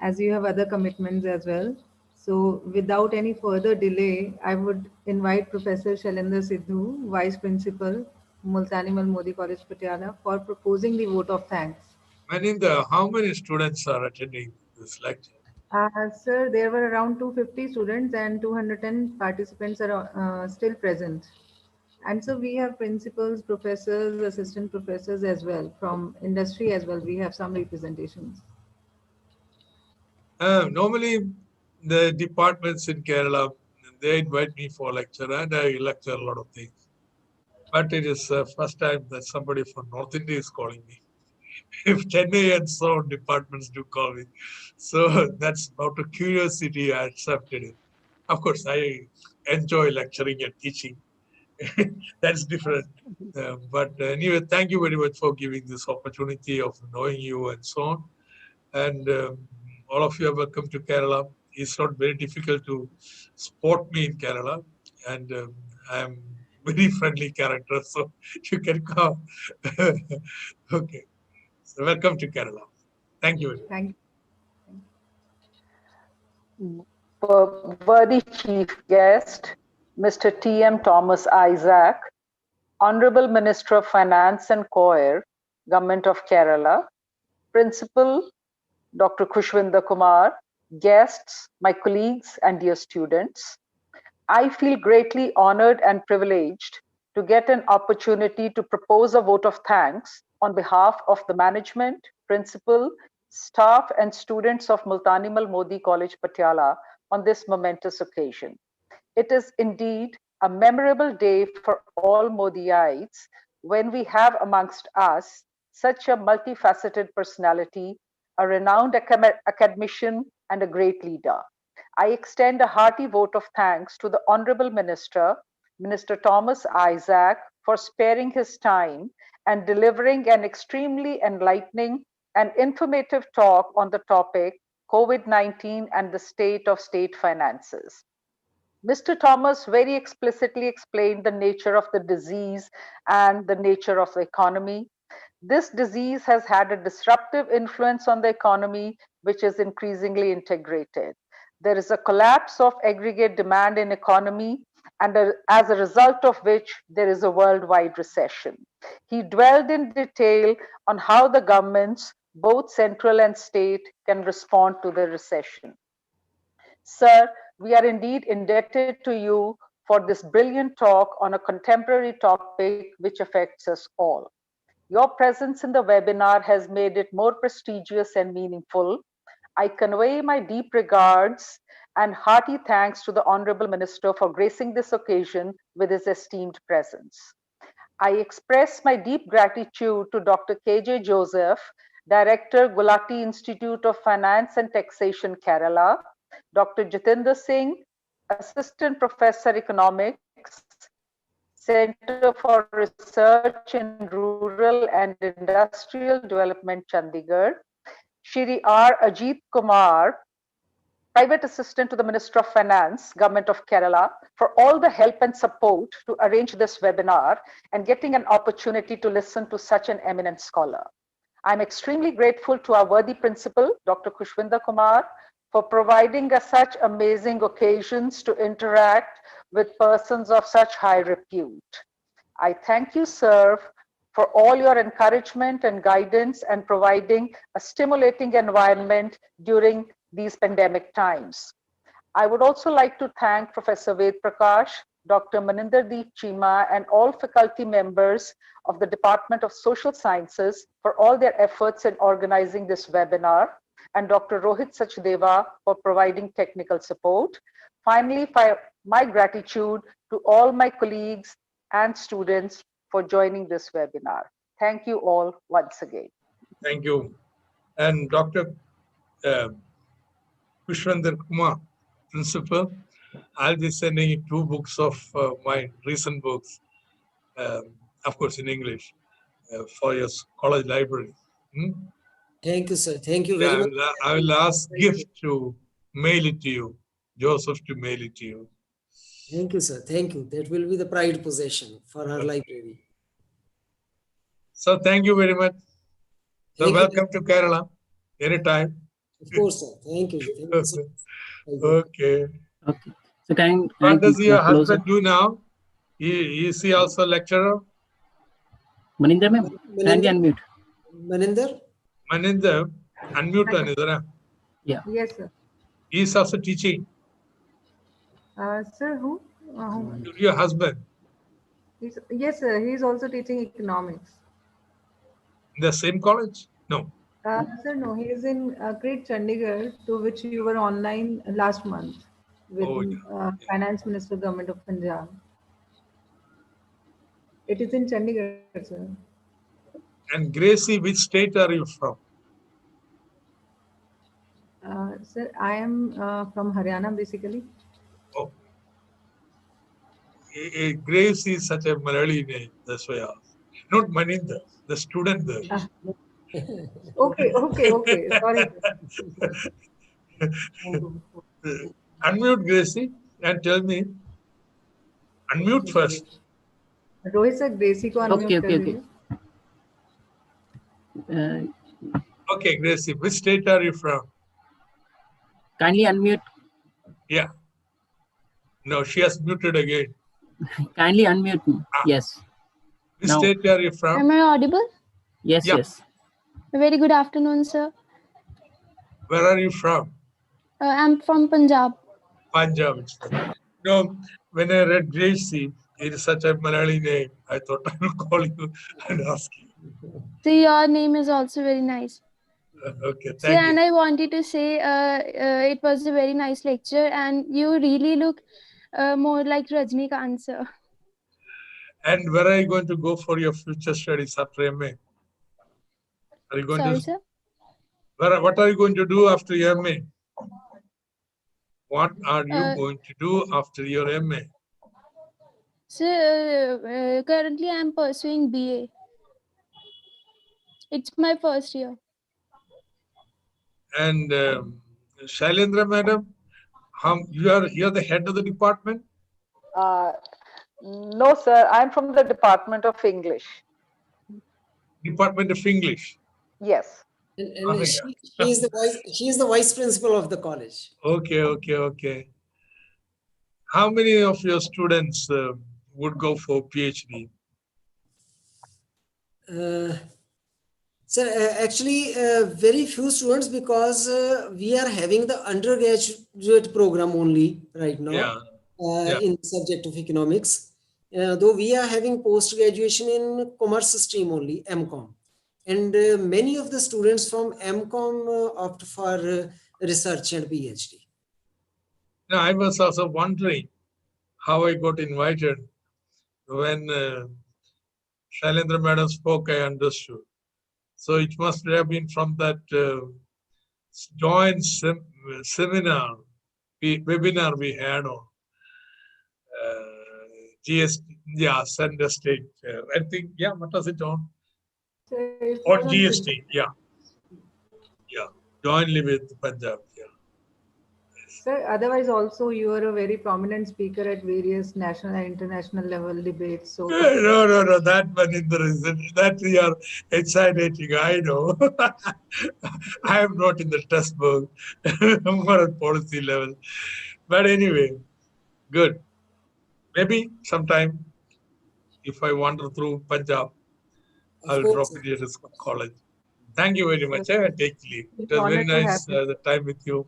Speaker 1: as you have other commitments as well. So, without any further delay, I would invite Professor Shailendra Sidhu, Vice Principal, Multanimal Modi College, Patiala, for proposing the vote of thanks.
Speaker 4: Maninder, how many students are attending this lecture?
Speaker 1: Sir, there were around 250 students and 210 participants are still present. And so we have principals, professors, assistant professors as well from industry as well. We have some representations.
Speaker 4: Normally, the departments in Kerala, they invite me for lecture and I lecture a lot of things. But it is the first time that somebody from North India is calling me. If Chennai and so on departments do call me. So that's out of curiosity, I accepted it. Of course, I enjoy lecturing and teaching. That's different. But anyway, thank you very much for giving this opportunity of knowing you and so on. And all of you are welcome to Kerala. It's not very difficult to spot me in Kerala. And I'm very friendly character, so you can come. Okay. So welcome to Kerala. Thank you very much.
Speaker 1: Thank you.
Speaker 5: Worthy Chief Guest, Mr. T.M. Thomas Isaac, Honorable Minister of Finance and COIR, Government of Kerala, Principal Dr. Khushwinder Kumar, guests, my colleagues, and dear students. I feel greatly honored and privileged to get an opportunity to propose a vote of thanks on behalf of the management, principal, staff, and students of Multanimal Modi College, Patiala on this momentous occasion. It is indeed a memorable day for all Modiites when we have amongst us such a multifaceted personality, a renowned academician, and a great leader. I extend a hearty vote of thanks to the Honorable Minister, Minister Thomas Isaac, for sparing his time and delivering an extremely enlightening and informative talk on the topic COVID-19 and the state of state finances. Mr. Thomas very explicitly explained the nature of the disease and the nature of the economy. This disease has had a disruptive influence on the economy, which is increasingly integrated. There is a collapse of aggregate demand in economy, and as a result of which there is a worldwide recession. He dwelled in detail on how the governments, both central and state, can respond to the recession. Sir, we are indeed indebted to you for this brilliant talk on a contemporary topic which affects us all. Your presence in the webinar has made it more prestigious and meaningful. I convey my deep regards and hearty thanks to the Honorable Minister for gracing this occasion with his esteemed presence. I express my deep gratitude to Dr. KJ Joseph, Director, Gulati Institute of Finance and Taxation, Kerala, Dr. Jatinder Singh, Assistant Professor Economics, Center for Research in Rural and Industrial Development, Chandigarh, Shri R. Ajit Kumar, Private Assistant to the Minister of Finance, Government of Kerala, for all the help and support to arrange this webinar and getting an opportunity to listen to such an eminent scholar. I'm extremely grateful to our worthy principal, Dr. Khushwinder Kumar, for providing us such amazing occasions to interact with persons of such high repute. I thank you, sir, for all your encouragement and guidance and providing a stimulating environment during these pandemic times. I would also like to thank Professor Ved Prakash, Dr. Maninder Deep Chima, and all faculty members of the Department of Social Sciences for all their efforts in organizing this webinar, and Dr. Rohit Sachdeva for providing technical support. Finally, my gratitude to all my colleagues and students for joining this webinar. Thank you all once again.
Speaker 4: Thank you. And Dr. Kushwinder Kumar, Principal, I'll be sending you 2 books of my recent books, of course in English, for your college library.
Speaker 3: Thank you, sir. Thank you very much.
Speaker 4: I will ask Gift to mail it to you, Joseph to mail it to you.
Speaker 3: Thank you, sir. Thank you. That will be the pride possession for our library.
Speaker 4: So thank you very much. So
Speaker 3: Thank
Speaker 4: welcome to Kerala anytime.
Speaker 3: Of course, sir. Thank you. Thank you so much.
Speaker 4: Okay.
Speaker 6: Okay. So can
Speaker 4: What does your
Speaker 6: closer?
Speaker 4: husband do now? Is he also lecturer?
Speaker 6: Maninder ma'am, kindly unmute.
Speaker 3: Maninder?
Speaker 4: Maninder, unmute Anidara.
Speaker 6: Yeah.
Speaker 1: Yes, sir.
Speaker 4: He is also teaching.
Speaker 1: Sir, who?
Speaker 4: Your husband
Speaker 1: Yes, sir. He is also teaching economics.
Speaker 4: in the same college? No.
Speaker 1: Sir, no, he is in Great Chandigarh, to which you were online last month with Finance Minister, Government of Punjab. It is in Chandigarh, sir.
Speaker 4: And Gracie, which state are you from?
Speaker 1: Sir, I am from Haryana, basically.
Speaker 4: Oh. Grace is such a Malayali name, that's why I asked. Not Maninder, the student there.
Speaker 1: Okay. Sorry.
Speaker 4: Unmute Gracie and tell me. Unmute first.
Speaker 1: Rohit sir, Gracie को unmute कर दीजिए.
Speaker 4: Okay, Gracie, which state are you from?
Speaker 6: Kindly unmute.
Speaker 4: Yeah. No, she has muted again.
Speaker 6: Kindly unmute me. Yes.
Speaker 4: Which state are you from?
Speaker 7: Am I audible?
Speaker 6: Yes,
Speaker 4: Yeah.
Speaker 6: yes.
Speaker 7: A very good afternoon, sir.
Speaker 4: Where are you from?
Speaker 7: I'm from Punjab.
Speaker 4: Punjab. No, when I read Gracie, it is such a Malayali name. I thought I will call you and ask you.
Speaker 7: So your name is also very nice.
Speaker 4: Okay,
Speaker 7: So,
Speaker 4: thank
Speaker 7: and
Speaker 4: you.
Speaker 7: I wanted to say it was a very nice lecture and you really look more like Rajnikant, sir.
Speaker 4: And where are you going to go for your future studies after MA? Are you going
Speaker 7: Sorry,
Speaker 4: to
Speaker 7: sir.
Speaker 4: what are you going to do after your MA? What are you
Speaker 7: Uh,
Speaker 4: going to do after your MA?
Speaker 7: Sir, currently I'm pursuing BA. It's my first year.
Speaker 4: And Shailendra madam, you're the head of the department?
Speaker 5: No, sir. I'm from the Department of English.
Speaker 4: Department of English.
Speaker 5: Yes.
Speaker 3: And
Speaker 4: Oh,
Speaker 3: she is the vice principal of the college.
Speaker 4: Okay. How many of your students would go for PhD?
Speaker 3: Sir, actually, very few students, because we are having the undergraduate program only right now
Speaker 4: Yeah.
Speaker 3: in the subject of economics. Though we are having post graduation in commerce stream only, MCOM, and many of the students from MCOM opt for research and PhD.
Speaker 4: Now, I was also wondering how I got invited. When Shailendra madam spoke, I understood. So it must have been from that joint seminar, webinar we had on GST, Center State. I think, what was it on?
Speaker 1: So it
Speaker 4: On
Speaker 1: was on
Speaker 4: GST, jointly with Punjab.
Speaker 1: Sir, otherwise also you are a very prominent speaker at various national and international level debates. So
Speaker 4: No, that one in the reason that we are exciting. I know. I am not in the textbook, more at policy level. But anyway, good. Maybe sometime if I wander through Punjab,
Speaker 3: Of
Speaker 4: I'll
Speaker 3: course,
Speaker 4: drop in here to college. Thank you very much. I take leave. It
Speaker 1: it's
Speaker 4: was very
Speaker 1: honored to have
Speaker 4: nice
Speaker 1: you.
Speaker 4: the time with you.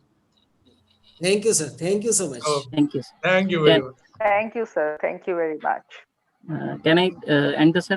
Speaker 3: thank you, sir. Thank you so much.
Speaker 4: Oh,
Speaker 6: Thank you.
Speaker 4: thank you very
Speaker 6: Can,
Speaker 4: much.
Speaker 5: Thank you, sir. Thank you very much.
Speaker 6: can I end the session?